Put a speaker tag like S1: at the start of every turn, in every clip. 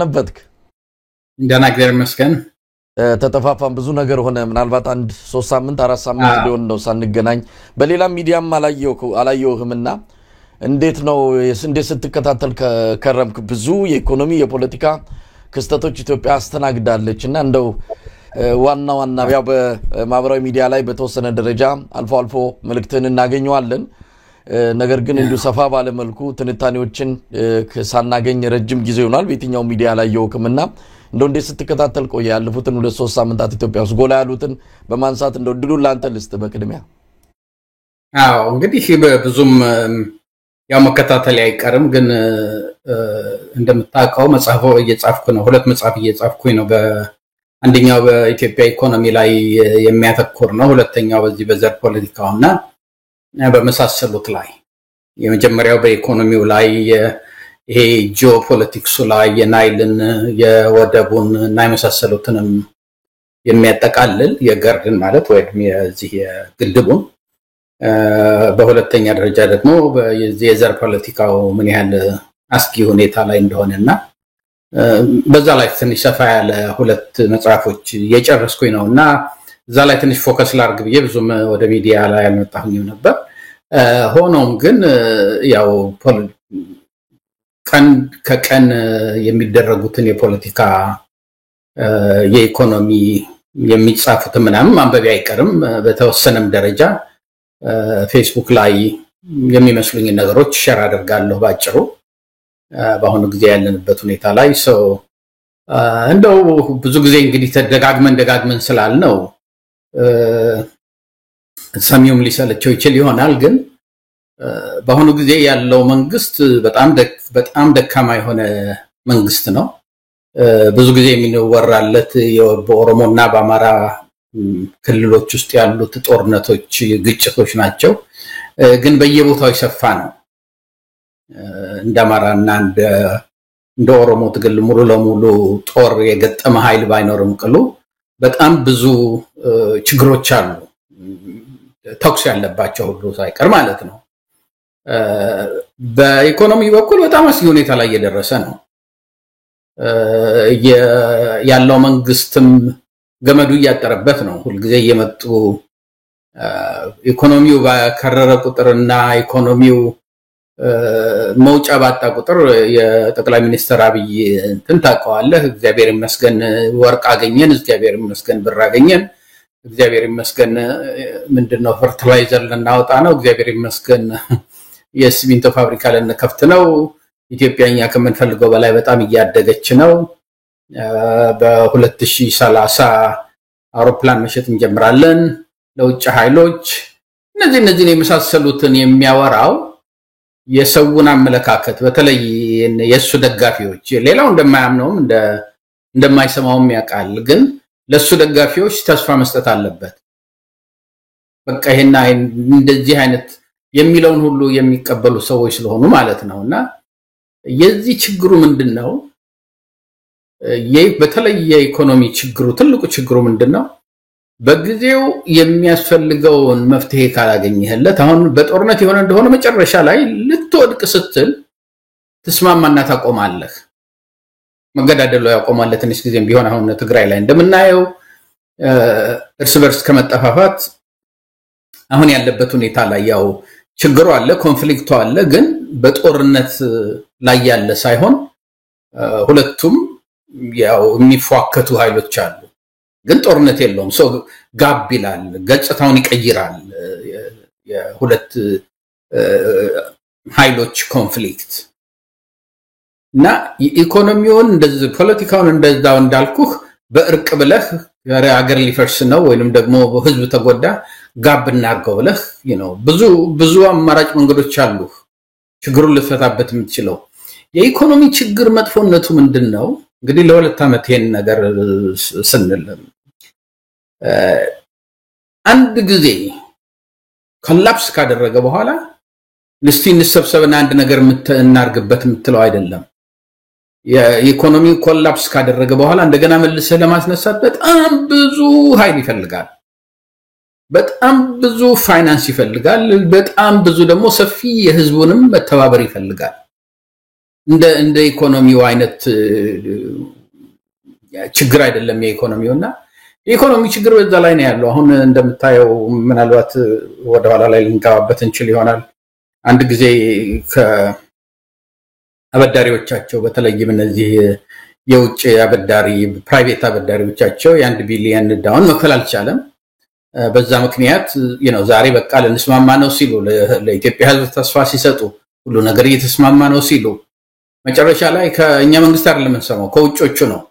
S1: ነበትክ
S2: እንደና እግዚአብሔር ይመስገን
S1: ተጠፋፋን ብዙ ነገር ሆነ ምናልባት አንድ 3 ሳምንት 4 ሳምንት ሊሆን ነው ሳንገናኝ በሌላ ሚዲያም አላየሁህምና እንዴት ነው እንዴት ስትከታተል ከረምክ ብዙ የኢኮኖሚ የፖለቲካ ክስተቶች ኢትዮጵያ አስተናግዳለችና እንደው ዋና ያው በማህበራዊ ሚዲያ ላይ በተወሰነ ደረጃ አልፎ መልእክትን እናገኘዋለን ነገር ግን እንዱ ሰፋ ባለ መልኩ ትንታኔዎችን ሳናገኝ ረጅም ጊዜ ሆኗል በየትኛው ሚዲያ ላይ የውክምና እንደው እንዴት ስትከታተል ቆየ ያለፉትን 2-3 ሳምንታት ኢትዮጵያ ውስጥ ጎላ ያሉትን በማንሳት እንደው ድሉን ላንተ ልስጥ በቅድሚያ
S2: አዎ እንግዲህ በብዙም ያው መከታተል አይቀርም ግን እንደምታውቀው መጽሐፉ እየጻፍኩ ነው ሁለት መጽሐፍ እየጻፍኩኝ ነው በአንደኛው በኢትዮጵያ ኢኮኖሚ ላይ የሚያተኩር ነው ሁለተኛው በዚህ በዘር ፖለቲካውና በመሳሰሉት ላይ የመጀመሪያው በኢኮኖሚው ላይ ይሄ ጂኦፖለቲክሱ ላይ የናይልን የወደቡን እና የመሳሰሉትንም የሚያጠቃልል የገርድን ማለት ወይም የዚህ የግድቡን በሁለተኛ ደረጃ ደግሞ የዘር ፖለቲካው ምን ያህል አስጊ ሁኔታ ላይ እንደሆነና በዛ ላይ ትንሽ ሰፋ ያለ ሁለት መጽሐፎች እየጨረስኩኝ ነውና እዛ ላይ ትንሽ ፎከስ ላርግ ብዬ ብዙም ወደ ሚዲያ ላይ አልመጣሁኝም ነበር ሆኖም ግን ያው ከቀን የሚደረጉትን የፖለቲካ የኢኮኖሚ የሚጻፉት ምናምን ማንበብ አይቀርም በተወሰነም ደረጃ ፌስቡክ ላይ የሚመስሉኝ ነገሮች ሼር አደርጋለሁ ባጭሩ በአሁኑ ጊዜ ያለንበት ሁኔታ ላይ እንደው ብዙ ጊዜ እንግዲህ ተደጋግመን ስላልነው ሰሚውም ሊሰለቸው ይችል ይሆናል ግን በአሁኑ ጊዜ ያለው መንግስት በጣም ደካማ የሆነ መንግስት ነው ብዙ ጊዜ የሚወራለት በኦሮሞና በአማራ ክልሎች ውስጥ ያሉት ጦርነቶች ግጭቶች ናቸው ግን በየቦታው ይሰፋ ነው እንደ አማራና እንደ ኦሮሞ ትግል ሙሉ ለሙሉ ጦር የገጠመ ኃይል ባይኖርም ቅሉ በጣም ብዙ ችግሮች አሉ ተኩስ ያለባቸው ሁሉ ሳይቀር ማለት ነው በኢኮኖሚ በኩል በጣም አስጊ ሁኔታ ላይ እየደረሰ ነው ያለው መንግስትም ገመዱ እያጠረበት ነው ሁሉ ጊዜ እየመጡ ኢኮኖሚው ባከረረ ቁጥርና ኢኮኖሚው መውጫ ባጣ ቁጥር የጠቅላይ ሚኒስትር አብይ ተንታቀዋለህ እግዚአብሔር ይመስገን ወርቅ አገኘን እግዚአብሔር ይመስገን ብር አገኘን እግዚአብሔር ይመስገን ምንድነው ፈርቲላይዘር ለናውጣ ነው እግዚአብሔር ይመስገን የሲሚንቶ ፋብሪካ ለነከፍት ነው ኢትዮጵያኛ ከመንፈልገው በላይ በጣም እያደገች ነው በ2030 አውሮፕላን መሸጥ እንጀምራለን ለውጭ ኃይሎች እነዚህ የመሳሰሉትን የሚያወራው የሰውን አመለካከት በተለይ የሱ ደጋፊዎች ሌላው እንደማያምነውም እንደማይሰማውም ያቃል ግን ለሱ ደጋፊዎች ተስፋ መስጠት አለበት በቃ ይሄና እንደዚህ አይነት የሚለውን ሁሉ የሚቀበሉ ሰዎች ስለሆኑ ማለት ነውና የዚህ ችግሩ ምንድነው በተለይ የኢኮኖሚ ችግሩ ትልቁ ችግሩ ምንድነው በጊዜው የሚያስፈልገውን መፍትሄ ካላገኘህለት አሁን በጦርነት የሆነ እንደሆነ መጨረሻ ላይ ልትወድቅ ስትል ተስማማና ታቆማለህ መገዳደሉ ያቆማል ትንሽ ጊዜም ቢሆን አሁን ትግራይ ላይ እንደምናየው እርስ በርስ ከመጣፋፋት አሁን ያለበት ሁኔታ ላይ ያው ችግሩ አለ ኮንፍሊክቱ አለ ግን በጦርነት ላይ ያለ ሳይሆን ሁለቱም ያው የሚፏከቱ ኃይሎች አሉ ግን ጦርነት የለውም ሰው ጋብ ይላል ገጽታውን ይቀይራል የሁለት ኃይሎች ኮንፍሊክት እና ኢኮኖሚውን እንደዚህ ፖለቲካውን እንደዛው እንዳልኩህ በእርቅ ብለህ ሀገር ሊፈርስ ነው ወይንም ደግሞ ህዝብ ተጎዳ ጋብ እናርገው ብለህ ብዙ አማራጭ መንገዶች አሉ ችግሩን ልፈታበት የምትችለው የኢኮኖሚ ችግር መጥፎነቱ ምንድነው እንግዲህ ለሁለት አመት ይሄን ነገር ስንል አንድ ጊዜ ኮላፕስ ካደረገ በኋላ ልስቲ እንሰብሰብና አንድ ነገር እናርግበት የምትለው አይደለም የኢኮኖሚ ኮላፕስ ካደረገ በኋላ እንደገና መልሰህ ለማስነሳት በጣም ብዙ ኃይል ይፈልጋል በጣም ብዙ ፋይናንስ ይፈልጋል በጣም ብዙ ደግሞ ሰፊ የህዝቡንም መተባበር ይፈልጋል እንደ ኢኮኖሚው አይነት ችግር አይደለም የኢኮኖሚውና የኢኮኖሚ ችግር በዛ ላይ ነው ያለው አሁን እንደምታየው ምናልባት ወደ ኋላ ላይ ልንጋባበት እንችል ይሆናል አንድ ጊዜ ከአበዳሪዎቻቸው በተለይም እነዚህ የውጭ አበዳሪ ፕራይቬት አበዳሪዎቻቸው የ1 ቢሊዮን ዳውን መክፈል አልቻለም በዛ ምክንያት ዛሬ በቃ ለንስማማ ነው ሲሉ ለኢትዮጵያ ህዝብ ተስፋ ሲሰጡ ሁሉ ነገር እየተስማማ ነው ሲሉ መጨረሻ ላይ ከኛ መንግስት አይደለም እንሰማው ከውጮቹ ነው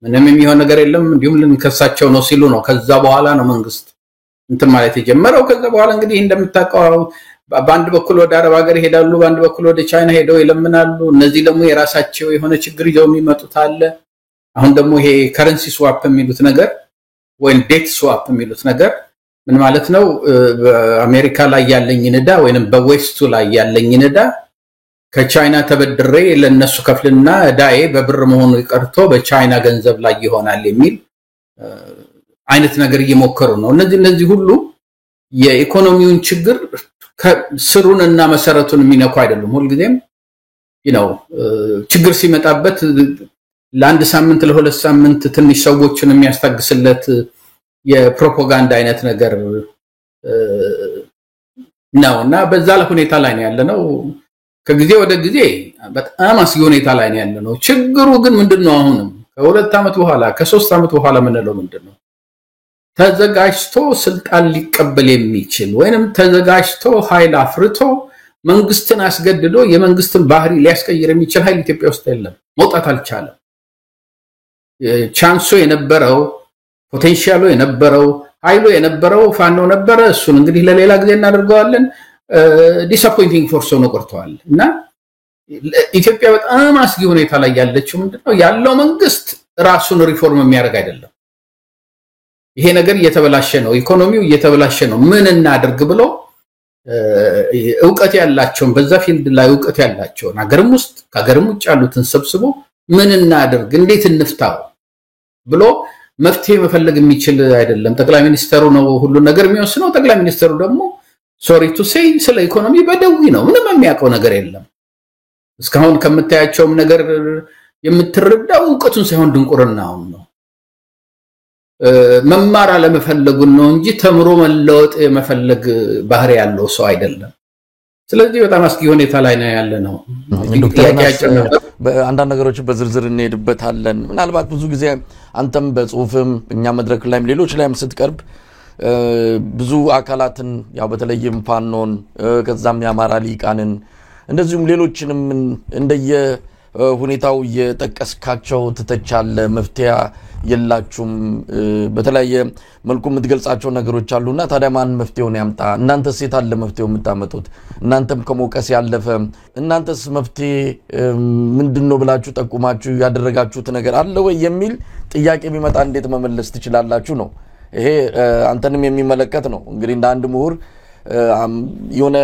S2: ምንም የሚሆን ነገር የለም እንዲሁም ልንከሳቸው ነው ሲሉ ነው ከዛ በኋላ ነው መንግስት እንትን ማለት የጀመረው ከዛ በኋላ እንግዲህ እንደምታውቀው በአንድ በኩል ወደ አረብ ሀገር ሄዳሉ በአንድ በኩል ወደ ቻይና ሄደው ይለምናሉ እነዚህ ደግሞ የራሳቸው የሆነ ችግር ይዘው የሚመጡት አለ አሁን ደግሞ ይሄ ከረንሲ ስዋፕ የሚሉት ነገር ወይም ዴት ስዋፕ የሚሉት ነገር ምን ማለት ነው በአሜሪካ ላይ ያለኝ ንዳ ወይንም በዌስቱ ላይ ያለኝ ንዳ ከቻይና ተበድሬ ለነሱ ከፍልና ዳዬ በብር መሆኑ ይቀርቶ በቻይና ገንዘብ ላይ ይሆናል የሚል አይነት ነገር እየሞከሩ ነው እነዚህ ሁሉ የኢኮኖሚውን ችግር ስሩንና መሰረቱን የሚነኩ አይደሉም ሁሉ ጊዜም ችግር ሲመጣበት ለአንድ ሳምንት ለሁለት ሳምንት ትንሽ ሰዎችን የሚያስታግስለት የፕሮፓጋንዳ አይነት ነገር ነውና በዛ ሁኔታ ላይ ነው ያለነው ከጊዜ ወደ ጊዜ በጣም አስጊ ሁኔታ ላይ ነው ያለነው ችግሩ ግን ምንድነው አሁንም ከሁለት አመት በኋላ ከ3 አመት በኋላ ምንለው ምንድነው ተዘጋጅቶ ስልጣን ሊቀበል የሚችል ወይንም ተዘጋጅቶ ኃይል አፍርቶ መንግስትን አስገድዶ የመንግስትን ባህሪ ሊያስቀይር የሚችል ኃይል ኢትዮጵያ ውስጥ የለም መውጣት አልቻለም ቻንሱ የነበረው ፖቴንሻሉ የነበረው ኃይሉ የነበረው ፋኖ ነበረ እሱን እንግዲህ ለሌላ ጊዜ እናደርገዋለን ዲስአፖይንቲንግ ፎርስ ሆኖ ቀርቷል እና ኢትዮጵያ በጣም አስጊ ሁኔታ ላይ ያለችው ምንድነው ያለው መንግስት ራሱን ሪፎርም የሚያደርግ አይደለም ይሄ ነገር እየተበላሸ ነው ኢኮኖሚው እየተበላሸ ነው ምን እናድርግ ብሎ ዕውቀት ያላቸው በዛ ፊልድ ላይ ዕውቀት ያላቸው ሀገርም ውስጥ ከሀገርም ውጭ ያሉትን ሰብስቦ ምን እናድርግ እንዴት እንፍታው ብሎ መፍትሄ መፈለግ የሚችል አይደለም ጠቅላይ ሚኒስተሩ ነው ሁሉ ነገር የሚወስነው ጠቅላይ ሚኒስተሩ ደግሞ ሶሪ ቱ ሴይ ስለ ኢኮኖሚ በደዊ ነው ምንም የሚያውቀው ነገር የለም እስካሁን ከምታያቸውም ነገር የምትረዳው ዕውቀቱን ሳይሆን ድንቁርናው ነው መማር አለመፈለጉን ነው እንጂ ተምሮ መለወጥ የመፈለግ ባህሪ ያለው ሰው አይደለም ስለዚህ በጣም አስጊ ሁኔታ ላይ ነው ያለነው
S1: አንዳንድ ነገሮች በዝርዝር እንሄድበታለን ምናልባት ብዙ ጊዜ አንተም በጽሁፍም እኛ መድረክ ላይም ሌሎች ላይም ስትቀርብ ብዙ አካላትን ያው በተለይም ፋኖን ከዛም ያማራ ሊቃንን እንደዚሁም ሌሎችንም እንደየ ሁኔታው የጠቀስካቸው ተተቻለ መፍትያ የላችሁም በተለያየ መልኩ የምትገልጻቸው ነገሮች አሉና ታዲያ ማን መፍትያውን ያምጣ እናንተስ የታለ መፍትያው የምታመጡት እናንተም ከሞቀስ ያለፈ እናንተስ መፍትሄ ምንድነው ብላችሁ ጠቁማችሁ ያደረጋችሁት ነገር አለ ወይ የሚል ጥያቄ ቢመጣ እንዴት መመለስ ትችላላችሁ ነው ይሄ አንተንም የሚመለከት ነው እንግዲህ እንደ አንድ ምሁር የሆነ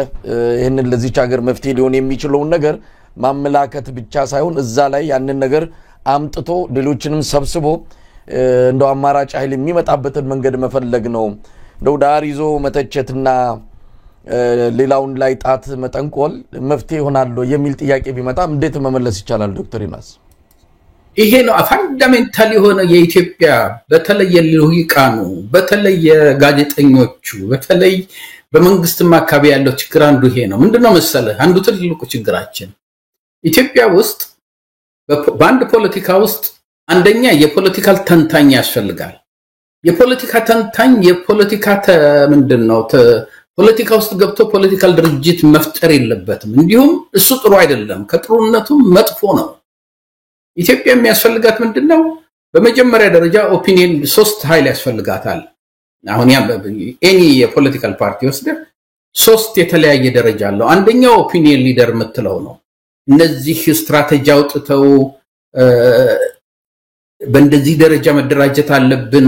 S1: ይሄንን ለዚህች ሀገር መፍትሄ ሊሆን የሚችለው ነገር ማመላከት ብቻ ሳይሆን እዛ ላይ ያንን ነገር አምጥቶ ሌሎችንም ሰብስቦ እንደው አማራጭ ኃይል የሚመጣበትን መንገድ መፈለግ ነው እንደው ዳር ይዞ መተቸትና ሌላውን ላይ ጣት መጠንቆል መፍትሄ ይሆናል የሚል ጥያቄ ቢመጣ እንዴት መመለስ ይቻላል ዶክተር ኢናስ
S2: ይሄ ነው ፈንዳሜንታል የሆነ የኢትዮጵያ በተለየ ልሂቃኑ በተለየ ጋዜጠኞቹ በተለይ በመንግስትም አካባቢ ያለው ችግር አንዱ ይሄ ነው ምንድነው መሰለህ አንዱ ትልቁ ችግራችን ኢትዮጵያ ውስጥ በአንድ ፖለቲካ ውስጥ አንደኛ የፖለቲካል ተንታኝ ያስፈልጋል የፖለቲካ ተንታኝ የፖለቲካ ምንድነው ፖለቲካ ውስጥ ገብቶ ፖለቲካል ድርጅት መፍጠር የለበትም እንዲሁም እሱ ጥሩ አይደለም ከጥሩነቱ መጥፎ ነው ኢትዮጵያ የሚያስፈልጋት ምንድነው በመጀመሪያ ደረጃ ኦፒኒየን ሶስት ኃይል ያስፈልጋታል አሁን ኤኒ የፖለቲካል ፓርቲ ወስደ ሶስት የተለያየ ደረጃ አለው አንደኛው ኦፒኒየን ሊደር የምትለው ነው እነዚህ ስትራቴጂ አውጥተው በእንደዚህ ደረጃ መደራጀት አለብን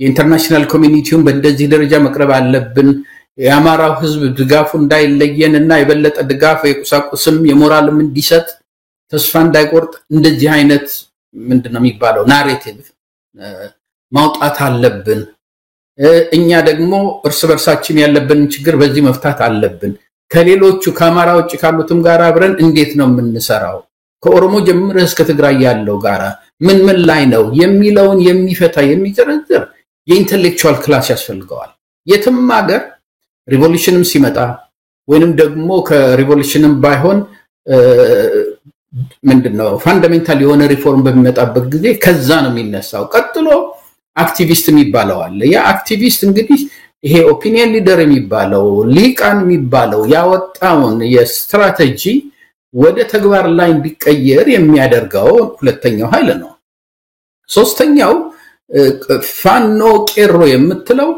S2: የኢንተርናሽናል ኮሚኒቲውን በእንደዚህ ደረጃ መቅረብ አለብን የአማራው ህዝብ ድጋፉ እንዳይለየንና የበለጠ ድጋፍ የቁሳቁስም የሞራልም እንዲሰጥ ተስፋ እንዳይቆርጥ እንደዚህ አይነት ምንድነው የሚባለው ናሬቲቭ ማውጣት አለብን እኛ ደግሞ እርስ በርሳችን ያለብን ችግር በዚህ መፍታት አለብን ከሌሎቹ ከአማራ ውጭ ካሉትም ጋር አብረን እንዴት ነው የምንሰራው ከኦሮሞ ጀምሮ እስከ ትግራይ ያለው ጋራ ምን ላይ ነው የሚለውን የሚፈታ የሚዘረዝር የኢንተሌክቹዋል ክላስ ያስፈልገዋል የትም ሀገር ሪቮሉሽንም ሲመጣ ወይንም ደግሞ ከሪቮሉሽንም ባይሆን ምንድነው ፋንዳሜንታል የሆነ ሪፎርም በሚመጣበት ጊዜ ከዛ ነው የሚነሳው ቀጥሎ አክቲቪስት የሚባለው አለ ያ አክቲቪስት እንግዲህ ይሄ ኦፒኒየን ሊደር የሚባለው ሊቃን የሚባለው ያወጣውን የስትራቴጂ ወደ ተግባር ላይ እንዲቀየር የሚያደርገው ሁለተኛው ኃይል ነው ሶስተኛው ፋኖ ቄሮ የምትለው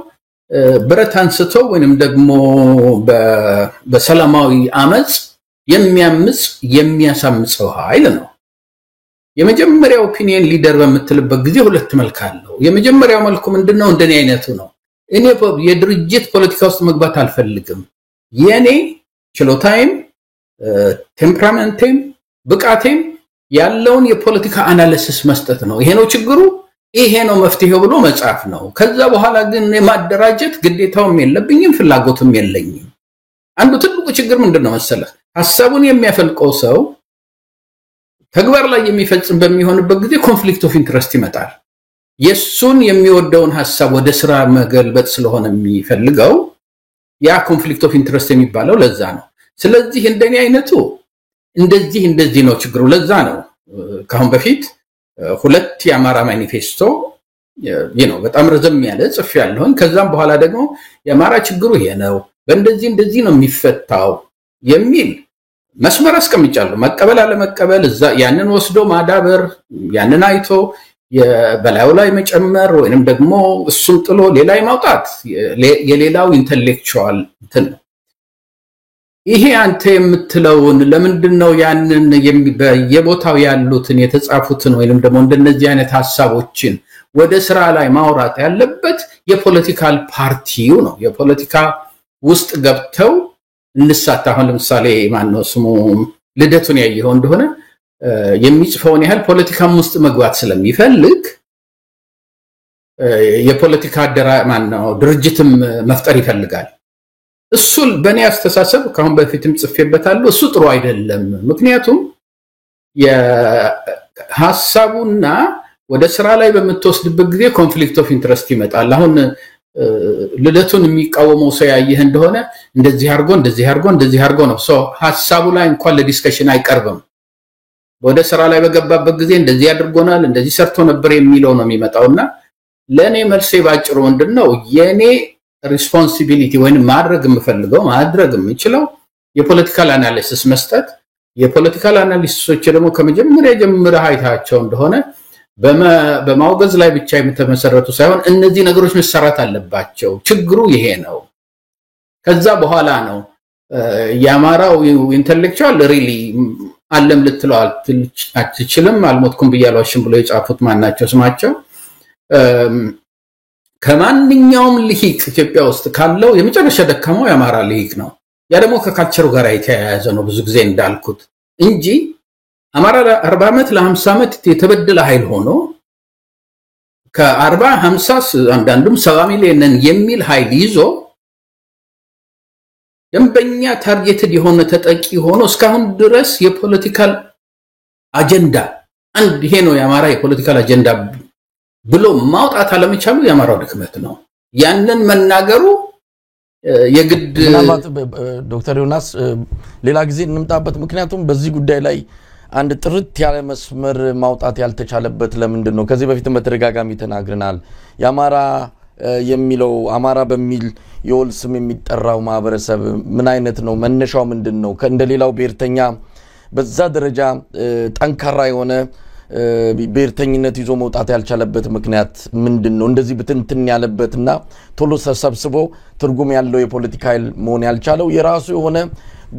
S2: ብረት አንስቶ ወይንም ደግሞ በሰላማዊ አመጽ የሚያምጽ የሚያሳምጸው ኃይል ነው የመጀመሪያው ኦፒኒየን ሊደር በምትልበት ጊዜ ሁለት መልክ አለው የመጀመሪያው መልኩ ምንድነው እንደኔ አይነቱ ነው እኔ የድርጅት ፖለቲካ ውስጥ መግባት አልፈልግም የኔ ችሎታዬም ቴምፐራመንቴም ብቃቴም ያለውን የፖለቲካ አናሊሲስ መስጠት ነው ይሄ ነው ችግሩ ይሄ ነው መፍትሄው ብሎ መጻፍ ነው ከዛ በኋላ ግን የማደራጀት ግዴታውም የለብኝም ፍላጎትም የለኝም አንዱ ትልቁ ችግር ምንድነው መሰለህ ሐሳቡን የሚያፈልቀው ሰው ተግባር ላይ የሚፈጽም በሚሆንበት ጊዜ ኮንፍሊክት ኦፍ ኢንትረስት ይመጣል የሱን የሚወደውን ሐሳብ ወደ ስራ መገልበጥ ስለሆነ የሚፈልገው ያ ኮንፍሊክት ኦፍ ኢንትረስት የሚባለው ለዛ ነው ስለዚህ እንደኔ አይነቱ እንደዚህ ነው ችግሩ ለዛ ነው ካሁን በፊት ሁለት የአማራ ማኒፌስቶ በጣም ረዘም ያለ ጽፍ ያለውን ከዛም በኋላ ደግሞ የአማራ ችግሩ ይሄ ነው በእንደዚህ ነው የሚፈታው የሚል መስመር አስቀምጫለሁ መቀበል አለ መቀበል እዛ ያንን ወስዶ ማዳበር ያንን አይቶ የበላዩ ላይ መጨመር ወይንም ደግሞ እሱን ጥሎ ሌላይ ማውጣት የሌላው ኢንተሌክቹዋል እንትን ይሄ አንተ የምትለውን ለምንድነው ያንን የቦታው ያሉትን የተጻፉትን ወይንም ደግሞ እንደነዚህ አይነት ሐሳቦችን ወደ ስራ ላይ ማውራት ያለበት የፖለቲካል ፓርቲው ነው የፖለቲካ ውስጥ ገብተው እንሳታው ለምሳሌ ማነው ስሙ ልደቱን ያየው እንደሆነ የሚጽፈውን ያህል ፖለቲካም ውስጥ መግባት ስለሚፈልግ የፖለቲካ ድርጅትም መፍጠር ይፈልጋል እሱ በእኔ አስተሳሰብ ካሁን በፊትም ጽፌበታለሁ እሱ ጥሩ አይደለም ምክንያቱም የሐሳቡና ወደ ስራ ላይ በመተወስድበት ጊዜ ኮንፍሊክት ኦፍ ኢንትረስት ይመጣል አሁን ልደቱን የሚቃወመው ሰው ያየህ እንደሆነ እንደዚህ አርጎ ነው ሶ ሐሳቡ ላይ እንኳን ለዲስከሽን አይቀርብም ወደ ስራ ላይ በገባበት ጊዜ እንደዚህ አድርጎናል እንደዚህ ሰርቶ ነበር የሚለው ነው የሚመጣውና ለኔ መልሴ ባጭሩ ምንድነው የኔ ሪስፖንሲቢሊቲ ወይን ማድረግ የምችለው የፖለቲካል አናሊሲስ መስጠት የፖለቲካል አናሊሲሶች ደግሞ ከመጀመሪያ ጀምረህ አይታቸው እንደሆነ በማውገዝ ላይ ብቻ የተመሰረቱ ሳይሆን እነዚህ ነገሮች መሰራት አለባቸው ችግሩ ይሄ ነው ከዛ በኋላ ነው ያማራው ኢንተሌክቹዋል ሪሊ አለም ልትለው አትችልም አልሞትኩም በያሏሽም ብሎ የጻፉት ማናቸው ስማቸው ከማንኛውም ልሂቅ ኢትዮጵያ ውስጥ ካለው የመጨረሻ ደካማው ያማራ ልሂቅ ነው ያ ደግሞ ከካልቸሩ ጋር የተያያዘ ነው ብዙ ጊዜ እንዳልኩት እንጂ አማራ 40 ዓመት ለ50 ዓመት የተበደለ ኃይል ሆኖ ከ40 50 አንዳንዱም 70 ሚሊዮን የሚል ኃይል ይዞ ደንበኛ ታርጌትድ የሆነ ተጠቂ ሆኖ እስካሁን ድረስ የፖለቲካል አጀንዳ አንድ ይሄ ነው ያማራ የፖለቲካል አጀንዳ ብሎ ማውጣት አለመቻሉ ያማራው ድክመት ነው ያንን መናገሩ የግድ
S1: ዶክተር ዮናስ ሌላ ጊዜ እንምጣበት ምክንያቱም በዚህ ጉዳይ ላይ አንድ ጥርት ያለ መስመር ማውጣት ያልተቻለበት ለምንድን ነው ከዚህ በፊት በተደጋጋሚ ተናግረናል ያማራ የሚለው አማራ በሚል የወል ስም የሚጠራው ማህበረሰብ ምን አይነት ነው መነሻው ምንድነው ከእንደሌላው ብሔርተኛ በዛ ደረጃ ጠንካራ የሆነ ብሔርተኝነት ይዞ መውጣት ያልቻለበት ምክንያት ምንድነው እንደዚህ ብትንትን ያለበትና ቶሎ ተሰብስቦ ትርጉም ያለው የፖለቲካ ኃይል መሆን ያልቻለው የራሱ የሆነ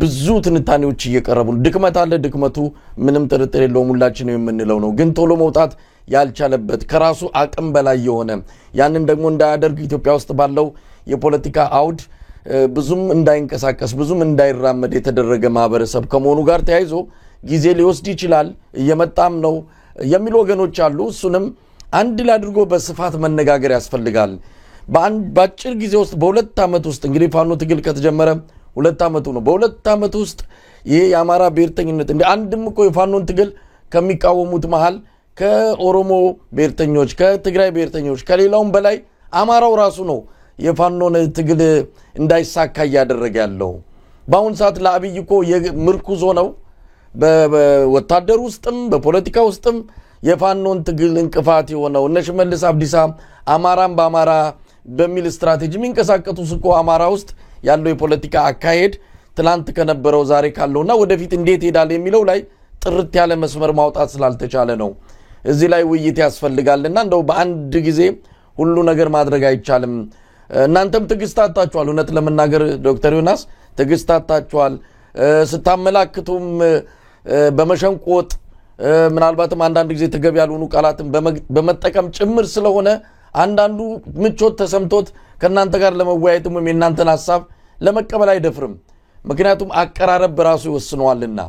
S1: ብዙ ትንታኔዎች እየቀረቡ ድክመት አለ ድክመቱ ምንም ጥርጥር የለውም ሁላችንም የምንለው ነው ግን ቶሎ መውጣት ያልቻለበት ከራሱ አቅም በላይ የሆነ ያንን ደግሞ እንዳያደርግ ኢትዮጵያ ውስጥ ባለው የፖለቲካ አውድ ብዙም እንዳይንቀሳቀስ ብዙም እንዳይራመድ የተደረገ ማህበረሰብ ከመሆኑ ጋር ተያይዞ ጊዜ ሊወስድ ይችላል እየመጣም ነው የሚሉ ወገኖች አሉ እሱንም አንድ ላይ አድርጎ በስፋት መነጋገር ያስፈልጋል ባጭር ጊዜ ውስጥ በሁለት ዓመት ውስጥ እንግዲህ ፋኖ ትግል ከተጀመረ 2 ዓመቱ ነው በ2 ዓመት ውስጥ ይሄ የአማራ ብሔርተኝነት እንደ አንድም እኮ የፋኖን ትግል ከሚቃወሙት መሃል ከኦሮሞ ብሔርተኞች ከትግራይ ብሔርተኞች ከሌላውም በላይ አማራው ራሱ ነው የፋኖን ትግል እንዳይሳካ ያደረገ ያለው ባሁን ሰዓት ለአብይ እኮ የምርኩዞ ነው በወታደር ውስጥም በፖለቲካ ውስጥም የፋኖን ትግል እንቅፋት የሆነው እነ ሽመልስ አብዲሳ አማራን በአማራ በሚል ስትራቴጂ የሚንቀሳቀሱት እኮ አማራ ውስጥ ያለው የፖለቲካ አካሄድ ትላንት ከነበረው ዛሬ ካለውና ወደፊት እንዴት ሄዳል የሚለው ላይ ጥርት ያለ መስመር ማውጣት ስላልተቻለ ነው እዚህ ላይ ውይይት ያስፈልጋልና እንደው በአንድ ጊዜ ሁሉ ነገር ማድረግ አይቻልም እናንተም ትግስታታችኋል እውነት ለመናገር ዶክተር ዮናስ ትግስታታችኋል ስታመላክቱም በመሸንቆጥ ምናልባትም አንዳንድ ጊዜ ተገቢ ያልሆኑ ቃላትን በመጠቀም ጭምር ስለሆነ አንዳንዱ ምቾት ተሰምቶት ከናንተ ጋር ለመወያየትም የናንተን ሐሳብ ለመቀበል አይደፍርም ምክንያቱም አቀራረብ በራሱ ይወስነዋልና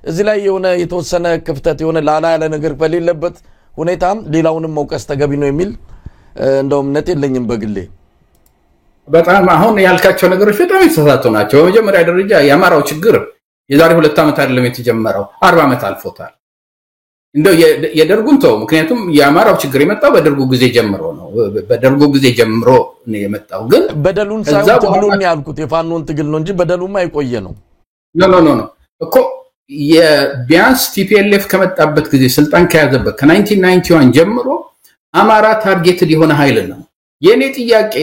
S1: እዚህ ላይ የሆነ የተወሰነ ክፍተት የሆነ ላላ ያለ ነገር በሌለበት ሁኔታም ሌላውንም መውቀስ ተገቢ ነው የሚል እንደው እምነት የለኝም በግሌ
S2: በጣም አሁን ያልካቸው ነገሮች በጣም የተሳሳቱ ናቸው በመጀመሪያ ደረጃ የአማራው ችግር የዛሬ 2 ዓመት አይደለም የተጀመረው 40 ዓመት አልፎታል እንደው የደርጉን ተው ምክንያቱም የአማራው ችግር የመጣው በደርጉ ጊዜ ጀምሮ ነው በደርጉ ጊዜ ጀምሮ ነው የመጣው ግን
S1: በደሉን ሳይሆን ትግሉን ያልኩት የፋኖን ትግል ነው እንጂ በደሉማ አይቆየ ነው
S2: ኖ እኮ የቢያንስ ቲፒኤልኤፍ ከመጣበት ጊዜ ስልጣን ከያዘበት ከ1991 ጀምሮ አማራ ታርጌትድ የሆነ ኃይል ነው የኔ ጥያቄ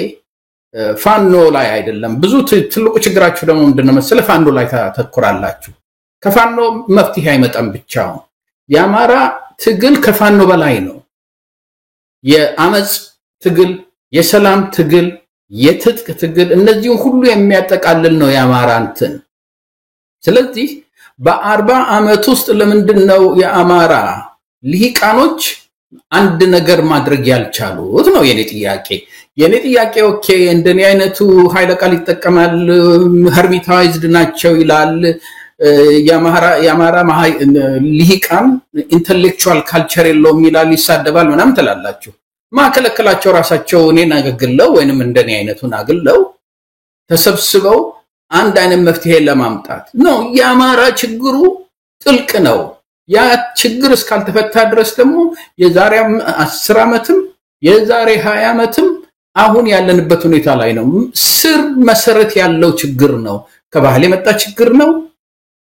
S2: ፋኖ ላይ አይደለም ብዙ ትልቁ ችግራችሁ ደግሞ ምንድነው መሰለ ፋኖ ላይ ተተኩራላችሁ ከፋኖ መፍትሄ አይመጣም ብቻው የአማራ ትግል ከፋኖ በላይ ነው የአመጽ ትግል የሰላም ትግል የትጥቅ ትግል እነዚህን ሁሉ የሚያጠቃልል ነው የአማራ እንትን ስለዚህ በ40 ዓመት ውስጥ ለምንድነው የአማራ ሊቃኖች አንድ ነገር ማድረግ ያልቻሉት ነው የኔ ጥያቄ ኦኬ እንደኔ አይነቱ ኃይለ ቃል ይተከማል ሄርሚታይዝድ ናቸው ይላል የአማራ ሊቃን ኢንተሌክቹዋል ካልቸር የለውም ይላል ይሳደባል ምናምን ተላላችሁ ማከለከላቸው ራሳቸው እኔን አገግለው ወይንም እንደኔ አይነቱን አግለው ተሰብስበው አንድ አይነት መፍትሄ ለማምጣት ነው የአማራ ችግሩ ጥልቅ ነው ያ ችግር እስካልተፈታ ድረስ ደግሞ የዛሬ 10 ዓመትም የዛሬ 20 ዓመትም አሁን ያለንበት ሁኔታ ላይ ነው ስር መሰረት ያለው ችግር ነው ከባህል የመጣ ችግር ነው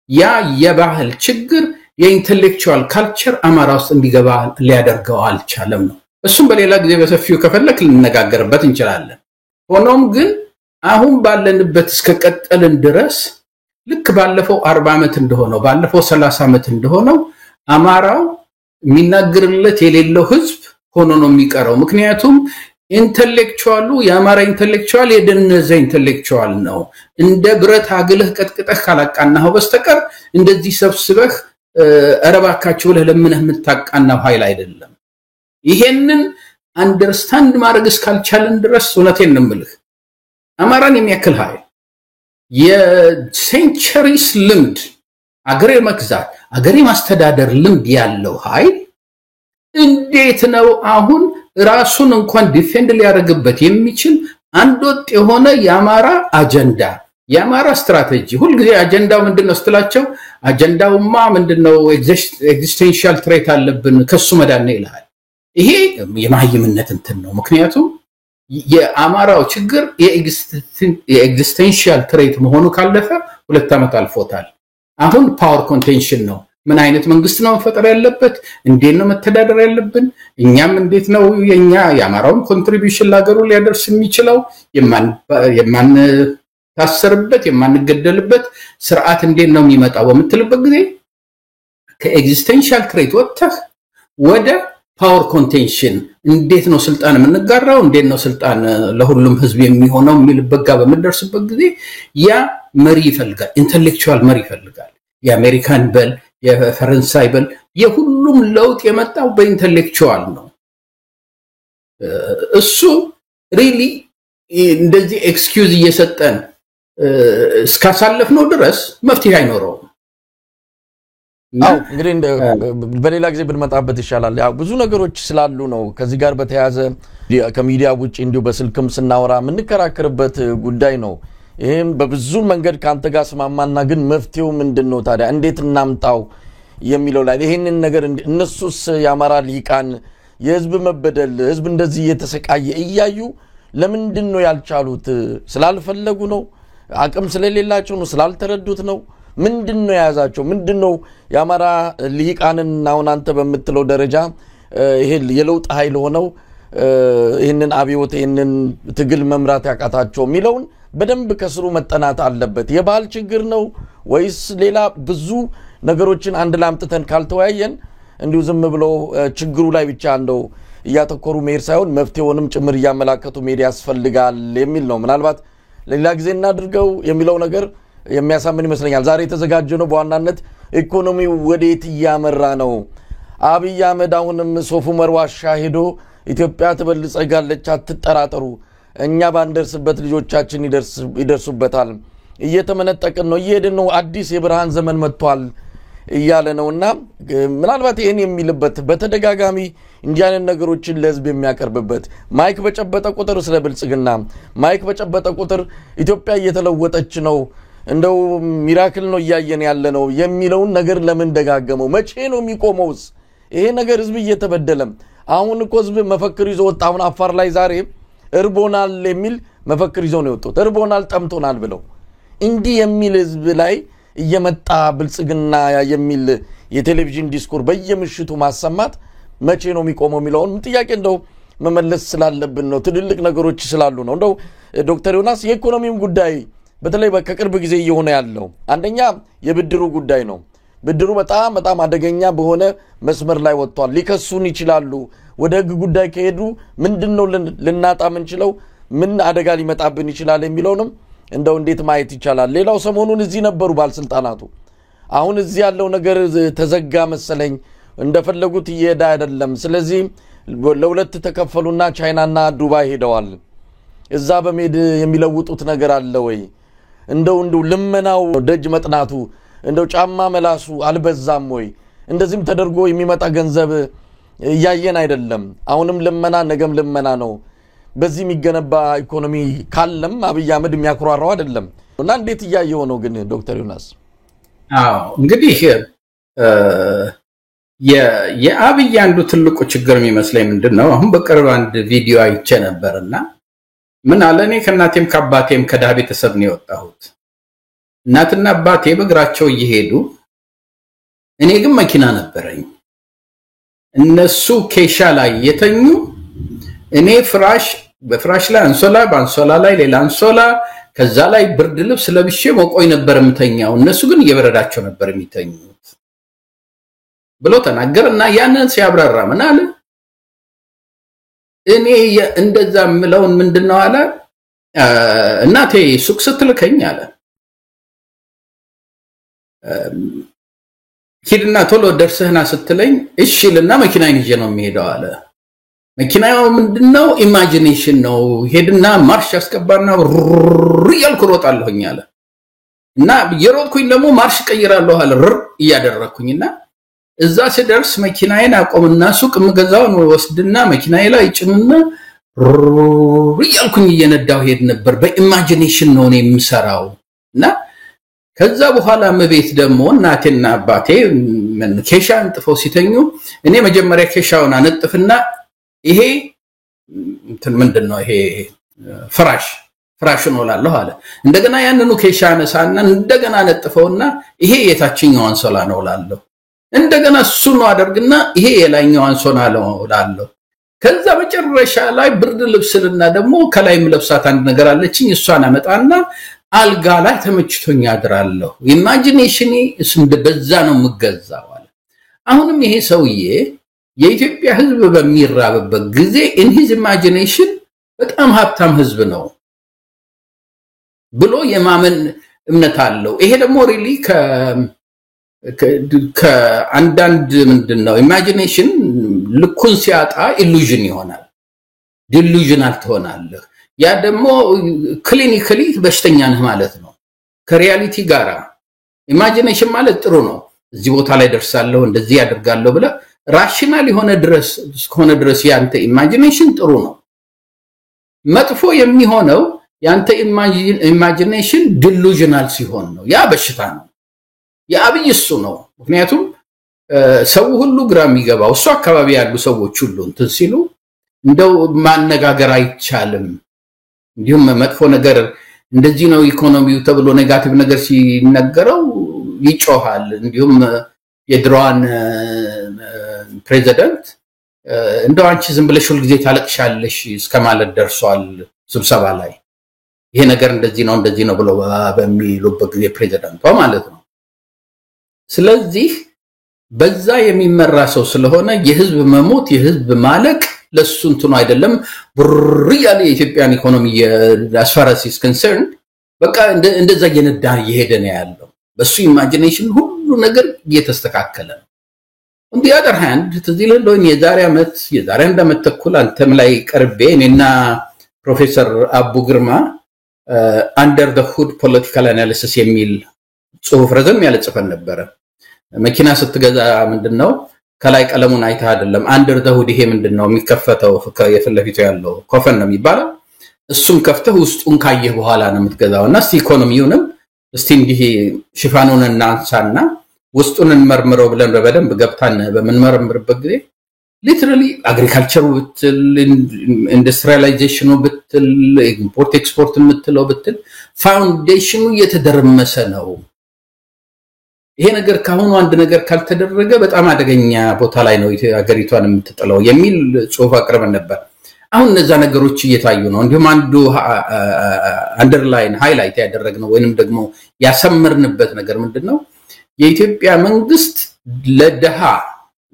S2: ያ የባህል ችግር የኢንተሌክቹዋል ካልቸር አማራ ውስጥ እንዲገባ ሊያደርገው አልቻለም ነው እሱም በሌላ ጊዜ በሰፊው ከፈለክ ልንነጋገርበት እንችላለን ሆኖም ግን አሁን ባለንበት እስከቀጠልን ድረስ ልክ ባለፈው 40 ዓመት እንደሆነው ባለፈው 30 ዓመት እንደሆነው አማራው የሚናገርለት የሌለው ህዝብ ሆኖ ነው የሚቀረው ምክንያቱም ኢንተሌክቹዋሉ የአማራ ኢንተሌክቹዋል የደነዘ ኢንተሌክቹዋል ነው እንደ ብረት አግለህ ቀጥቅጠህ ካላቃናው በስተቀር እንደዚህ ሰብስበህ አረባካችሁ ለለምነህ የምታቃናው ኃይል አይደለም ይሄንን አንደርስታንድ ማድረግ እስካልቻለን ድረስ እውነቴን ነው የምልህ አማራን የሚያክል ኃይል የሴንቸሪስ ልምድ አገሬ መግዛት አገሬ ማስተዳደር ልምድ ያለው ኃይል እንዴት ነው አሁን ራሱን እንኳን ዲፌንድ ሊያደርግበት የሚችል አንድ ወጥ የሆነ የአማራ አጀንዳ የአማራ ስትራቴጂ ሁሉ ጊዜ አጀንዳው ምንድነው ስትላቸው አጀንዳውማ ምንድነው ኤግዚስቴንሻል ትሬት አለብን ከሱ መዳን ነው ይላል ይሄ የማህይምነት እንትን ነው ምክንያቱም የአማራው ችግር የኤግዚስቴንሻል ትሬት መሆኑ ካለፈ 2 ዓመት አልፎታል አሁን ፓወር ኮንቴንሽን ነው ምን አይነት መንግስት ነው መፈጠር ያለበት እንዴት ነው መተዳደር ያለብን እኛም እንዴት ነው የኛ የአማራውን ኮንትሪቢዩሽን ላገሩ ሊያደርስ የሚችለው የማን ታሰርበት የማንገደልበት ስርዓት እንዴት ነው የሚመጣው በመትልበት ጊዜ ከኤግዚስቴንሻል ትሬት ወጥተህ ወደ ፓወር ኮንቴንሽን እንዴት ነው ስልጣን የምንጋራው እንዴት ነው ስልጣን ለሁሉም ህዝብ የሚሆነው የሚልበጋ በመደርስበት ጊዜ ያ መሪ ይፈልጋል ኢንተሌክቹዋል መሪ ይፈልጋል የአሜሪካን በል የፈረንሳይ በል የሁሉም ለውጥ የመጣው በኢንተሌክቹዋል ነው እሱ ሪሊ እንደዚህ ኤክስኪውዝ እየሰጠን እስካሳለፍነው ድረስ መፍትሄ አይኖረውም
S1: እንግዲህ በሌላ ጊዜ ብንመጣበት ይሻላል ያው ብዙ ነገሮች ስላሉ ነው ከዚህ ጋር በተያያዘ ከሚዲያ ውጪ እንዲሁ በስልክም ስናወራ ምንከራከርበት ጉዳይ ነው ይሄም በብዙ መንገድ ካንተ ጋር ስማማና ግን መፍትሄው ምንድነው ታዲያ እንዴት እናምጣው የሚለው ላይ ይሄንን ነገር እነሱስ ያማራ ሊቃን የህዝብ መበደል ህዝብ እንደዚህ እየተሰቃየ እያዩ ለምንድነው ያልቻሉት ስላልፈለጉ ነው አቅም ስለሌላቸው ነው ስላልተረዱት ነው ምንድነው ያዛቸው ምንድነው ያማራ ሊቃንን አሁን አንተ በመትለው ደረጃ ይሄ የለውጥ ኃይል ሆነው ይሄንን አብዮት ይሄንን ትግል መምራት ያቃታቸው ሚለውን በደንብ ከስሩ መጠናት አለበት የባህል ችግር ነው ወይስ ሌላ ብዙ ነገሮችን አንድ ላምጥተን ካልተወያየን እንዲሁ ዝም ብሎ ችግሩ ላይ ብቻ እንደው ያተኮሩ መሄድ ሳይሆን መፍትሄውንም ጭምር ያመላከቱ ሜዲያ ያስፈልጋል የሚል ነው ምናልባት ሌላ ጊዜ እናድርገው የሚለው ነገር የሚያሳምን ይመስለኛል ዛሬ የተዘጋጀነው በዋናነት ኢኮኖሚው ወዴት ያመራ ነው አብይ አህመድ አሁንም ሶፍ ዑመር ዋሻ ሄዶ ኢትዮጵያ ትበልጽጋለች አትጠራጠሩ እኛ ባንደርስበት ልጆቻችን ይደርሱበታል እየተመነጠቀን ነው እየሄድን ነው አዲስ የብርሃን ዘመን መጥቷል እያለ ነውና ምናልባት ይሄን የሚልበት በተደጋጋሚ እንዲያን ነገሮችን ለህዝብ የሚያቀርብበት ማይክ በጨበጠ ቁጥር ስለ ብልጽግና ማይክ በጨበጠ ቁጥር ኢትዮጵያ እየተለወጠች ነው እንደው ሚራክል ነው ያየን ያለ ነው የሚለውን ነገር ለምን ደጋገመው መቼ ነው የሚቆመውስ ይሄ ነገር ህዝብ እየተበደለም አሁን እኮ ህዝብ መፈክር ይዞ ወጣውን አፋር ላይ ዛሬ እርቦናል የሚል መፈክር ይዞ ነው የወጡት እርቦናል ጠምቶናል ብለው እንዲህ የሚል ህዝብ ላይ እየመጣ ብልጽግና የሚል የቴሌቪዥን ዲስኩር በየምሽቱ ማሰማት መቼ ነው የሚቆመው የሚለውን ጥያቄ እንደው መመለስ ስላለብን ነው ትልልቅ ነገሮች ስላሉ ነው እንደው ዶክተር ዮናስ የኢኮኖሚው ጉዳይ በተለይ በከቅርብ ጊዜ እየሆነ ያለው አንደኛ የብድሩ ጉዳይ ነው ብድሩ በጣም አደገኛ በሆነ መስመር ላይ ወጥቷል ሊከሱን ይችላሉ ወደ ህግ ጉዳይ ከሄዱ ምንድነው ልናጣ ምንችለው ምን አደጋ ሊመጣብን ይችላል የሚለውንም እንደው እንዴት ማየት ይቻላል ሌላው ሰሞኑን እዚህ ነበሩ ባልስልጣናቱ አሁን እዚህ ያለው ነገር ተዘጋ መሰለኝ እንደፈለጉት ይሄዳ አይደለም ስለዚህ ለሁለት ተከፈሉና ቻይናና ዱባይ ሄደዋል እዛ በመሄድ የሚለውጡት ነገር አለ ወይ እንደው ልመናው ደጅ መጥናቱ እንደው ጫማ መላሱ አልበዛም ወይ እንደዚህም ተደርጎ የሚመጣ ገንዘብ ያየን አይደለም አሁንም ልመና ነገም ልመና ነው በዚህ የሚገነባ ኢኮኖሚ ካለም አብይ አህመድ የሚያኩራራው አይደለም እና እንዴት ያየው ነው ግን ዶክተር ዮናስ
S2: እንግዲህ የአብይ አንዱ ትልቁ ችግር የሚመስለኝ ምንድነው አሁን በቅርብ አንድ ቪዲዮ አይቼ ነበርና ምን አለ እኔ ከናቴም ከአባቴም ከዳህ ቤተሰብ ነው የወጣሁት እናትና አባቴ በእግራቸው እየሄዱ እኔ ግን መኪና ነበረኝ እነሱ ኬሻ ላይ የተኙ እኔ በፍራሽ ላይ አንሶላ በአንሶላ ላይ ሌላ አንሶላ ከዛ ላይ ብርድ ልብስ ለብሼ መቆይ ነበር የምተኛው እነሱ ግን እየበረዳቸው ነበር የሚተኙት ብሎ ተናገረና ያንን ሲያብራራ ምን አለ እኔ እንደዛ ምለውን ምንድነው አለ እናቴ ሱቅ ስትልከኝ አለ ሂድና ቶሎ ደርሰህና ስትለኝ እሺ ልና መኪናዬን ይዤ ነው የሚሄደው አለ መኪናው ምንድነው ኢማጂኔሽን ነው ሄድና ማርሽ ያስቀባና ሪያል ክሮጣለሁኝ አለ እና የሮጥኩኝ ደግሞ ማርሽ ቀይራለሁ አለ እያደረኩኝና እዛ ሲደርስ መኪናዬን አቆምና ሱቅ ምገዛውን ወስድና መኪናዬ ላይ ጭምና ሪያልኩኝ እየነዳው ሄድ ነበር በኢማጂኔሽን ነው እኔ የምሰራው እና ከዛ በኋላ መቤት ደግሞ እናቴና አባቴ ኬሻ አንጥፈው ሲተኙ እኔ መጀመሪያ ኬሻውን አነጥፍና ይሄ ምንድነው ይሄ ፍራሽ ነው ላለው አለ እንደገና ያንኑ ኬሻ ነሳና እንደገና አነጥፈውና ይሄ የታችኛው አንሶላ ነው ላለው እንደገና እሱ ነው አደርግና ይሄ የላይኛው አንሶላ ነው ላለው ከዛ በጨረሻ ላይ ብርድ ልብስልና ደግሞ ከላይም ለብሳት አንድ ነገር አለችኝ እሷን አመጣና አልጋ ላይ ተመችቶኛ አድራለሁ ኢማጂኔሽኒ በዛ ነው ምገዛው አለ አሁንም ይሄ ሰውዬ የኢትዮጵያ ህዝብ በሚራበበት ጊዜ in his imagination በጣም ሀብታም ህዝብ ነው ብሎ የማመን እምነት አለው ይሄ ደግሞ ሪሊ ከአንዳንድ ምንድነው ኢማጂኔሽን ልኩን ሲያጣ ኢሉዥን ይሆናል ዲሉዥናል ትሆናለህ ያ ደግሞ ክሊኒካሊ በሽተኛ ነህ ማለት ነው ከሪያሊቲ ጋራ ኢማጂኔሽን ማለት ጥሩ ነው እዚህ ቦታ ላይ ደርሳለሁ እንደዚህ ያደርጋለሁ ብለ ራሽናል የሆነ ድረስ ያንተ ኢማጂኔሽን ጥሩ ነው መጥፎ የሚሆነው ያንተ ኢማጂኔሽን ዲሉዥናል ሲሆን ነው ያ በሽታ ነው የአብይ እሱ ነው ምክንያቱም ሰው ሁሉ ግራ የሚገባው እሱ አካባቢ ያሉ ሰዎች ሁሉ እንትን ሲሉ እንደው ማነጋገር አይቻልም እንዲሁም መጥፎ ነገር እንደዚህ ነው ኢኮኖሚው ተብሎ ኔጋቲቭ ነገር ሲነገረው ይጮሃል እንዲሁም የድሮዋን ፕሬዚደንት እንደው አንቺ ዝም ብለሽ ሁሉ ጊዜ ታለቅሻለሽ እስከማለት ደርሷል ስብሰባ ላይ ይሄ ነገር እንደዚህ ነው ብሎ በሚሉበት ጊዜ ፕሬዚደንቷ ማለት ነው ስለዚህ በዛ የሚመራ ሰው ስለሆነ የህዝብ መሞት የህዝብ ማለቅ ለሱ እንትኑ አይደለም ብሪያሊ የኢትዮጵያን ኢኮኖሚ አስፋራሲስ ኮንሰርን በቃ እንደዛ የነዳ እየሄደ ነው ያለው በሱ ኢማጂኔሽን ሁሉ ነገር እየተስተካከለ ነው on the other hand ትዝል እንደሆነ የዛሬ አንድ ዓመት ተኩል አንተም ላይ ቀርቤ እኔና ፕሮፌሰር አቡ ግርማ under the hood political analysis የሚል ጽሁፍ ረዘም ያለ ጽፈን ነበር መኪና ስትገዛ ምንድነው ከላይ ቀለሙን አይታ አይደለም under the hood ይሄ ምንድነው የሚከፈተው የፍለፊቱ ያለው ኮፈን ነው የሚባለው እሱም ከፍተህ ውስጡን ካየህ በኋላ ነው የምትገዛውና ኢኮኖሚውንም እስቲ እንዲህ ሽፋኑን እናንሳና ውስጡን እንመርምረው ብለን በደንብ ገብታን በመንመርምርበት ጊዜ ሊትራሊ አግሪካልቸሩ ብትል ኢንዱስትሪያላይዜሽኑ ብትል ኢምፖርት ኤክስፖርት የምትለው ብትል ፋውንዴሽኑ የተደረመሰ ነው ይሄ ነገር ካሁኑ አንድ ነገር ካልተደረገ በጣም አደገኛ ቦታ ላይ ነው አገሪቷን የምትጥለው የሚል ጽሁፍ አቅርበን ነበር አሁን እነዛ ነገሮች እየታዩ ነው እንዲሁም አንዱ አንደርላይን ሃይላይት ያደረግነው ወይንም ደግሞ ያሰምርንበት ነገር ምንድነው የኢትዮጵያ መንግስት ለደሃ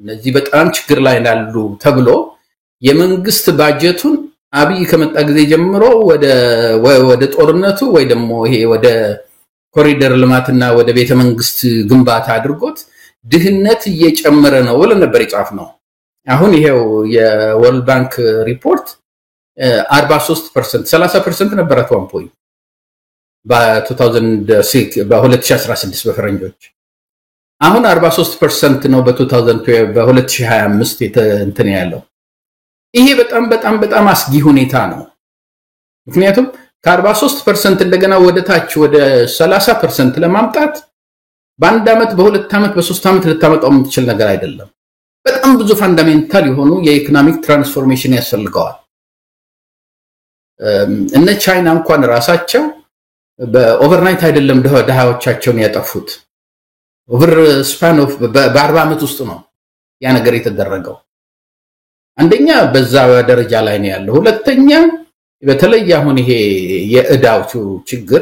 S2: እነዚህ በጣም ችግር ላይ ያሉ ተብሎ የመንግስት ባጀቱን አብይ ከመጣ ጊዜ ጀምሮ ወደ ጦርነቱ ወይ ደግሞ ይሄ ወደ ኮሪደር ልማትና ወደ ቤተ መንግስት ግንባታ አድርጎት ድህነት እየጨመረ ነው ብለን ነበር የጻፍነው አሁን ይሄው የወርልድ ባንክ ሪፖርት 43% 30% ነበር at one point በ2006 በ2016 በፈረንጆች አሁን 43% ነው በ2025 እንትን ያለው ይሄ በጣም አስጊ ሁኔታ ነው ምክንያቱም ከ43% እንደገና ወደ ታች ወደ 30% ለማምጣት በአንድ ዓመት በሁለት ዓመት በሶስት ዓመት ልታመጣው የምትችል ነገር አይደለም በጣም ብዙ ፋንዳሜንታል የሆኑ የኢኮኖሚክ ትራንስፎርሜሽን ያስፈልገዋል እነ ቻይና እንኳን ራሳቸው በኦቨርናይት አይደለም ደሃዎቻቸውን ያጠፉት ኦቨር ስፓን ኦፍ በ40 ዓመት ውስጥ ነው ያ ነገር የተደረገው አንደኛ በዛ ደረጃ ላይ ነው ያለው ሁለተኛ በተለይ አሁን ይሄ የእዳው ችግር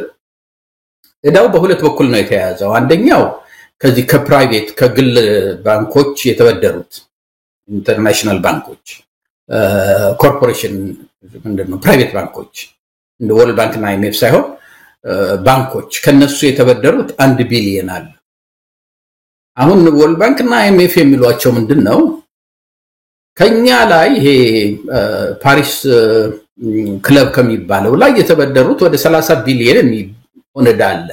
S2: እዳው በሁለት በኩል ነው የተያዘው አንደኛው ከዚህ ከፕራይቬት ከግል ባንኮች የተበደሩት ኢንተርናሽናል ባንኮች ኮርፖሬሽን ምንድነው ፕራይቬት ባንኮች እንደ ወርልድ ባንክ እና IMF ሳይሆን ባንኮች ከነሱ የተበደሩት 1 ቢሊዮን አለ አሁን ወርልድ ባንክ እና IMF የሚሏቸው ምንድነው ከኛ ላይ ይሄ ፓሪስ ክለብ ከሚባለው ላይ የተበደሩት ወደ 30 ቢሊዮን ሆነዳለ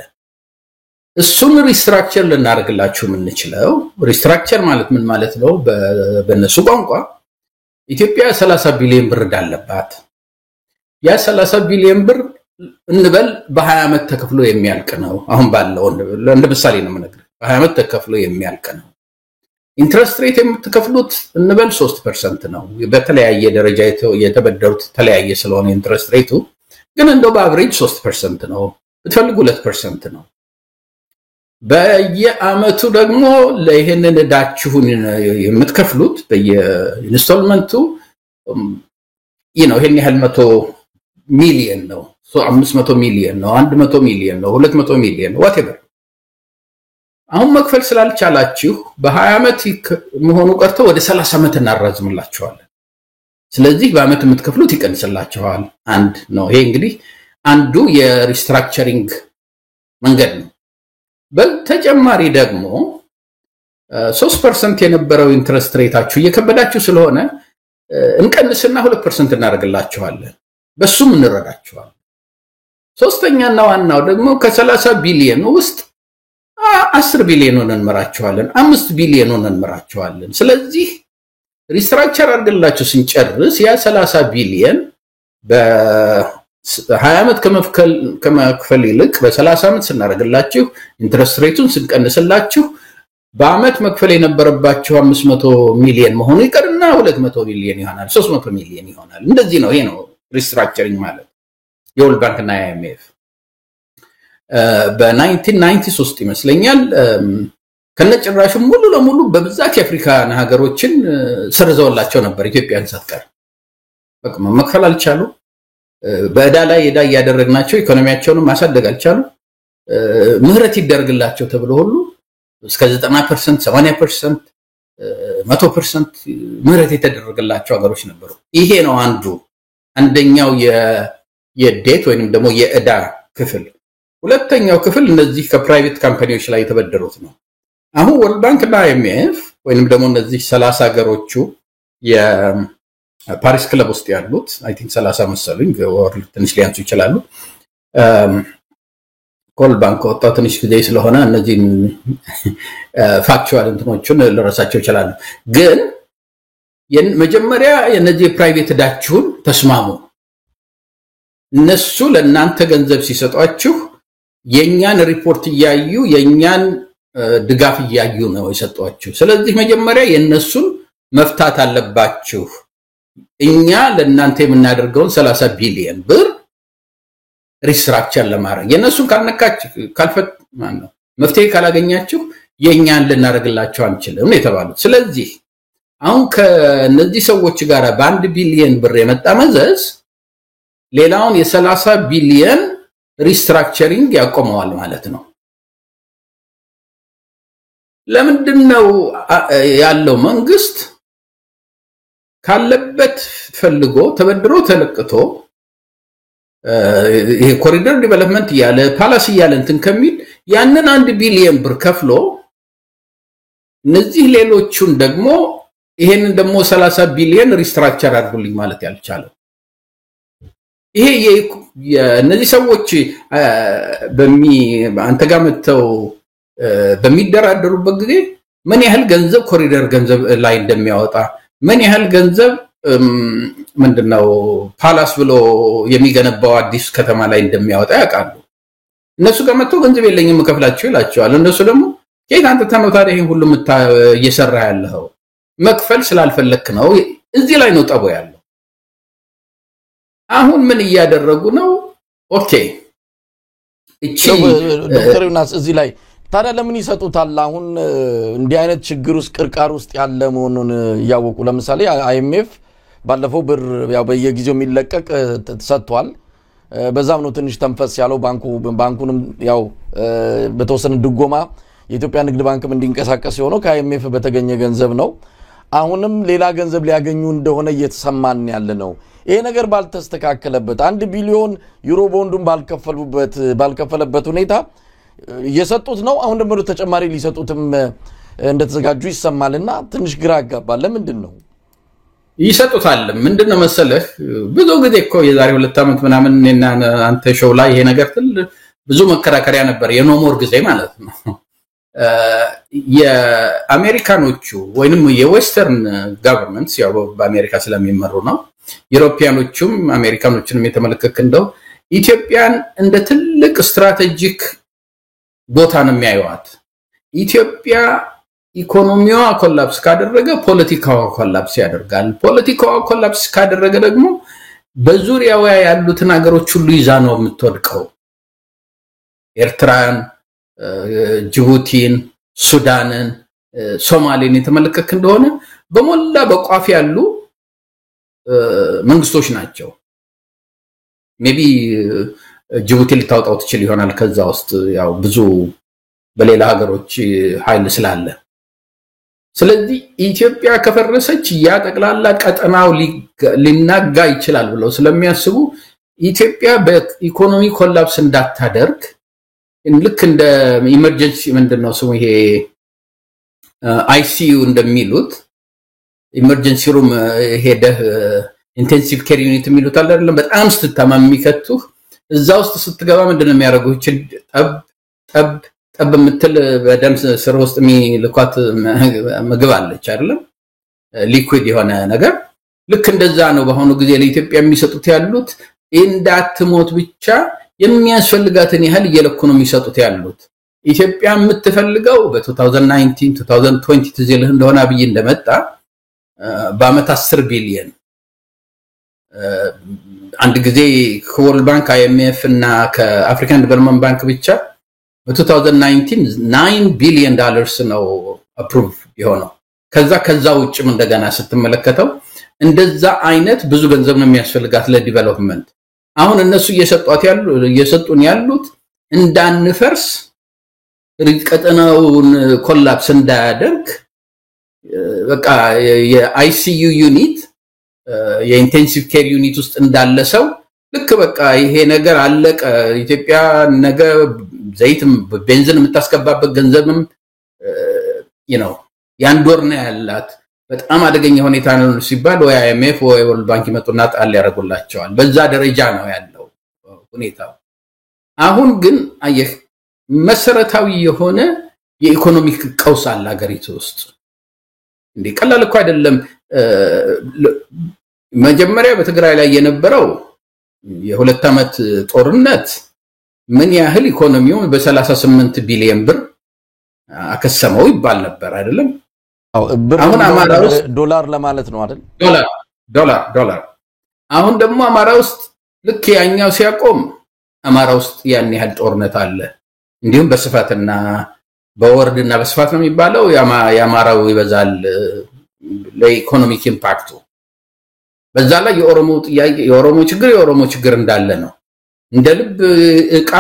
S2: እሱን ሪስትራክቸር ልናደርግላችሁ የምንችለው ሪስትራክቸር ማለት ምን ማለት ነው በነሱ ቋንቋ ኢትዮጵያ 30 ቢሊዮን ብር እንዳለባት ያ 30 ቢሊዮን ብር እንበል በ20 ዓመት ተከፍሎ የሚያልቅ ነው አሁን ባለው እንደ ምሳሌ ነው የምነግርህ በ20 ዓመት ተከፍሎ የሚያልቅ ነው ኢንትረስት ሬት የምትከፍሉት እንበል 3% ነው በተለያየ ደረጃ የተበደሩት ተለያየ ስለሆነ ኢንትረስት ሬቱ ግን እንደው በአቨሬጅ 3% ነው ብትፈልጉ 2% ነው በየአመቱ ደግሞ ለይሄንን ዳችሁን የምትከፍሉት በየኢንስቶልመንቱ ይሄን ያህል 100 ሚሊዮን ነው 500 ሚሊዮን ነው 100 ሚሊዮን ነው 200 ሚሊዮን ነው whatever አሁን መክፈል ስላልቻላችሁ በ20 ዓመት መሆኑ ቀርቶ ወደ 30 ዓመት እናራዝምላችኋለን ስለዚህ በአመት የምትከፍሉት ይቀንስላችኋል አንድ ነው ይሄ እንግዲህ አንዱ የሪስትራክቸሪንግ መንገድ ነው በተጨማሪ ደግሞ 3% የነበረው ኢንትረስት ሬታችሁ እየከበዳችሁ ስለሆነ እንቀንስና 2% እናደርግላችኋለን በሱም እንረዳችኋለን ሶስተኛና ዋናው ደግሞ ከ30 ቢሊዮን ውስጥ 10 ቢሊዮን እንመራችኋለን 5 ቢሊዮን እንመራችኋለን ስለዚህ ሪስትራክቸር አድርገላችሁ ስንጨርስ ያ 30 ቢሊዮን 20 ዓመት ከመክፈል ይልቅ በ30 ዓመት ስናረግላችሁ ኢንትረስት ሬቱን ስንቀንስላችሁ በአመት መክፈል የነበረባችሁ 500 ሚሊዮን መሆኑ ይቀርና 200 ሚሊዮን ይሆናል 300 ሚሊዮን ይሆናል እንደዚህ ነው ይሄ ነው ሪስትራክቸሪንግ ማለት የወርልድ ባንክ እና IMF በ1993 ይመስለኛል ከነጭራሹ ሙሉ ለሙሉ በብዛት የአፍሪካ ሀገሮችን ሰርዘውላቸው ነበር ኢትዮጵያን ሳትቀር በቃ መክፈል አልቻሉ በዕዳ ላይ ዕዳ ያደረግናቸው ኢኮኖሚያቸውን ማሳደግ አልቻሉ ምህረት ይደረግላቸው ተብሎ ሁሉ እስከ 90% 80% 100% ምህረት የተደረገላቸው ሀገሮች ነበሩ ይሄ ነው አንደኛው የዴት ወይንም ደግሞ የዕዳ ክፍል ሁለተኛው ክፍል እነዚህ ከፕራይቬት ካምፓኒዎች ላይ የተበደሩት ነው አሁን ወርልድ ባንክ እና IMF ወይንም ደግሞ እነዚህ 30 ሀገሮቹ የፓሪስ ክለብ ውስጥ ያሉት አይ ቲንክ 30 መሰለኝ ወር ትንሽ ሊያንሱ ይችላሉ ወርልድ ባንክ ወጣው ትንሽ ጊዜ ስለሆነ እነዚህ ፋክቹዋል እንትኖችን ለራሳቸው ይችላሉ ግን መጀመሪያ የነዚህ ፕራይቬት ዳችሁን ተስማሙ እነሱ ለእናንተ ገንዘብ ሲሰጧችሁ የኛን ሪፖርት ያያዩ የኛን ድጋፍ ያያዩ ነው ይሰጧችሁ ስለዚህ መጀመሪያ የነሱን መፍታት አለባችሁ እኛ ለእናንተ የምናደርገው 30 ቢሊዮን ብር ሪስትራክቸር ለማድረግ የነሱን ካልፈት ማን ነው መፍትሄ ካላገኛችሁ የኛን ልናደርግላችሁ አንችልም የተባሉት ስለዚህ አሁን ከነዚህ ሰዎች ጋር በ1 ቢሊዮን ብር የመጣ መዘዝ ሌላውን የ30 ቢሊዮን ሪስትራክቸሪንግ ያቆመዋል ማለት ነው ለምንድነው ያለው መንግስት ካለበት ፈልጎ ተበድሮ ተለቅቶ ይሄ ኮሪደር ዲቨሎፕመንት ያለ ፓላስ ያለ እንትን ከሚል ያንን 1 ቢሊዮን ብር ከፍሎ እነዚህ ሌሎቹን ደግሞ ይሄንን ደግሞ 30 ቢሊዮን ሪስትራክቸር አድርጉልኝ ማለት ያልቻለው ይሄ የነዚህ ሰዎች አንተ ጋር መተው በሚደራደሩበት ጊዜ ምን ያህል ገንዘብ ኮሪደር ገንዘብ ላይ እንደሚያወጣ ምን ያህል ገንዘብ ምንድነው ፓላስ ብሎ የሚገነባው አዲስ ከተማ ላይ እንደሚያወጣ ያውቃሉ እነሱ ጋር መተው ገንዘብ የለኝም መከፍላችሁ ይላቸዋል እነሱ ደግሞ ከየት አንተ ተነውታደ ይሄን ሁሉ እየሰራ ያለው መክፈል ስላልፈለክ ነው እዚህ ላይ ነው ጠቦ ያለው አሁን ምን እያደረጉ ነው ኦኬ እቺ
S1: ዶክተር ዮናስ እዚህ ላይ ታዲያ ለምን ይሰጡታል አሁን እንዲህ አይነት ችግር ውስጥ ቅርቃር ውስጥ ያለ መሆኑን ያወቁ ለምሳሌ IMF ባለፈው ብር ያው በየጊዜው የሚለቀቅ ተሰጥቷል በዛም ነው ትንሽ ተንፈስ ያለው ባንኩንም ያው በተወሰነ ድጎማ የኢትዮጵያ ንግድ ባንክም እንዲንቀሳቀስ የሆነው ከIMF በተገኘ ገንዘብ ነው አሁንም ሌላ ገንዘብ ሊያገኙ እንደሆነ እየተሰማን ያለ ነው ይሄ ነገር ባልተስተካከለበት 1 ቢሊዮን ዩሮ ቦንዱን ባልከፈለበት ሁኔታ እየሰጡት ነው አሁን ደግሞ ተጨማሪ ሊሰጡትም እንደተዘጋጁ ይሰማልና ትንሽ ግራ ያጋባል ለምንድን ነው
S2: ይሰጡታል ምንድነው መሰለህ ብዙ ጊዜ እኮ የዛሬ 2 ዓመት ምናምን እና አንተ ሾው ላይ ይሄ ነገር ብዙ መከራከሪያ ነበር የኖሞር ጊዜ ማለት ነው የአሜሪካኖቹ ወይንም የዌስተርን ገቨርንመንትስ ያው በአሜሪካ ስለሚመሩ ነው ዩሮፒያኖቹም አሜሪካኖችንም የተመለከተ እንደው ኢትዮጵያን እንደ ትልቅ ስትራቴጂክ ቦታ ነው የሚያዩት ኢትዮጵያ ኢኮኖሚዋ ኮላፕስ ካደረገ ፖለቲካዋ ኮላፕስ ያደርጋል ፖለቲካዋ ኮላፕስ ካደረገ ደግሞ በዙሪያው ያሉትን ሀገሮች ሁሉ ይዛ ነው የምትወድቀው ኤርትራን ጅቡቲን ሱዳንን ሶማሌን የተመለከተ እንደሆነ በሞላ በቋፍ ያሉ መንግስቶች ናቸው ሜቢ ጅቡቲ ልታወጣው ትችል ይሆናል ከዛ ውስጥ ያው ብዙ በሌላ ሀገሮች ኃይል ስላለ ስለዚህ ኢትዮጵያ ከፈረሰች ያ ጠቅላላ ቀጠናው ሊናጋ ይችላል ብለው ስለሚያስቡ ኢትዮጵያ በኢኮኖሚ ኮላፕስ እንዳታደርግ ልክ እንደ ኢመርጀንሲ ምንድነው ስሙ ይሄ ICU እንደሚሉት ኢመርጀንሲ ሩም ሄደህ ኢንቴንሲቭ ኬር ዩኒት የሚሉት አይደለም በጣም ስትታመም የሚከቱህ እዛ ውስጥ ስትገባ ምንድነው የሚያደርጉት ጠብ ምትል በደም ስር ውስጥ የሚልኳት ምግብ አለች አይደለም ሊኩዊድ የሆነ ነገር ልክ እንደዛ ነው በአሁኑ ጊዜ ለኢትዮጵያ የሚሰጡት ያሉት እንዳትሞት ብቻ የሚያስፈልጋትን ያህል እየለኩ ነው የሚሰጡት ያሉት ኢትዮጵያ የምትፈልገው በ2019 2020 ትዝልህ እንደሆነ አብይ እንደመጣ በአመት 10 ቢሊዮን አንድ ጊዜ ከወርልድ ባንክ IMF እና ከአፍሪካን ዲቨሎፕመንት ባንክ ብቻ በ2019 $9 ቢሊዮን ነው አፕሩቭ የሆነው ከዛ ውጭም እንደገና ስትመለከተው እንደዛ አይነት ብዙ ገንዘብ ነው የሚያስፈልጋት ለዲቨሎፕመንት አሁን እነሱ እየሰጡን ያሉት እንዳንፈርስ ሪቀጠናውን ኮላፕስ እንዳያደርግ በቃ የአይሲዩ ዩኒት የኢንቴንሲቭ ኬር ዩኒት ውስጥ እንዳለ ሰው ልክ በቃ ይሄ ነገር አለቀ ኢትዮጵያ ነገ ዘይትም ቤንዚን የምታስገባበት ገንዘብም ያንዶር ነው ያላት በጣም አደገኛ ሁኔታ ነው ሲባል ወይ IMF ወይ ወርልድ ባንክ ይመጡና ጣል ያረጉላቸዋል በዛ ደረጃ ነው ያለው ሁኔታው አሁን ግን አየህ መሰረታዊ የሆነ የኢኮኖሚክ ቀውስ አለ ሀገሪቱ ውስጥ እንዴ ቀላል እኮ አይደለም መጀመሪያ በትግራይ ላይ የነበረው የሁለት አመት ጦርነት ምን ያህል ኢኮኖሚውን በ38 ቢሊዮን ብር አከሰመው ይባል ነበር አይደለም አሁን አማራ ውስጥ
S1: ዶላር ለማለት ነው አይደል
S2: ዶላር አሁን ደግሞ አማራ ውስጥ ልክ ያኛው ሲያቆም አማራ ውስጥ ያን ያህል ጦርነት አለ እንዲሁም በስፋትና በወርድና በስፋት ነው የሚባለው ያማራው ይበዛል ለኢኮኖሚክ ኢምፓክቱ በዛ ላይ የኦሮሞ ችግር እንዳለ ነው እንደ ልብ እቃ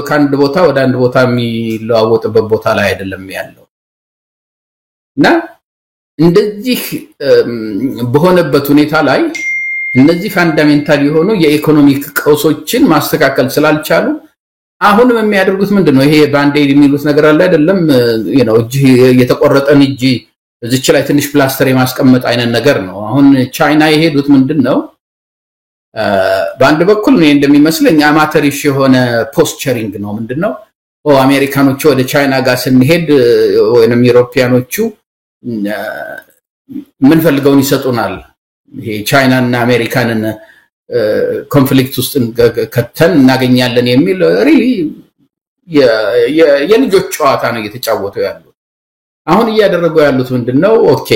S2: ከአንድ ቦታ ወደ አንድ ቦታ የሚለዋወጥበት ቦታ ላይ አይደለም ያለው እና እንደዚህ በሆነበት ሁኔታ ላይ እነዚህ ፋንዳሜንታል የሆኑ የኢኮኖሚክ ቀውሶችን ማስተካከል ስላልቻሉ አሁንም የሚያደርጉት ምንድነው ይሄ ባንዴድ የሚሉት ነገር አለ አይደለም እጅ የተቆረጠን እጅ እዚች ላይ ትንሽ ፕላስተር የማስቀመጥ አይነት ነገር ነው አሁን ቻይና የሄዱት ምንድነው በአንድ በኩል ነው እንደሚመስለኝ አማተሪሽ የሆነ ፖስቸሪንግ ነው ምንድነው አሜሪካኖቹ ወደ ቻይና ጋር ስንሄድ ወይንም ዩሮፒያኖቹ ምን ፈልገውን ይሰጡናል ይሄ ቻይና እና አሜሪካንን ኮንፍሊክት ውስጥ ከተን እናገኛለን የሚል ሪሊ የልጆች ጨዋታ ነው እየተጫወቱ ያሉት አሁን እያደረጉ ያሉት ምንድነው ኦኬ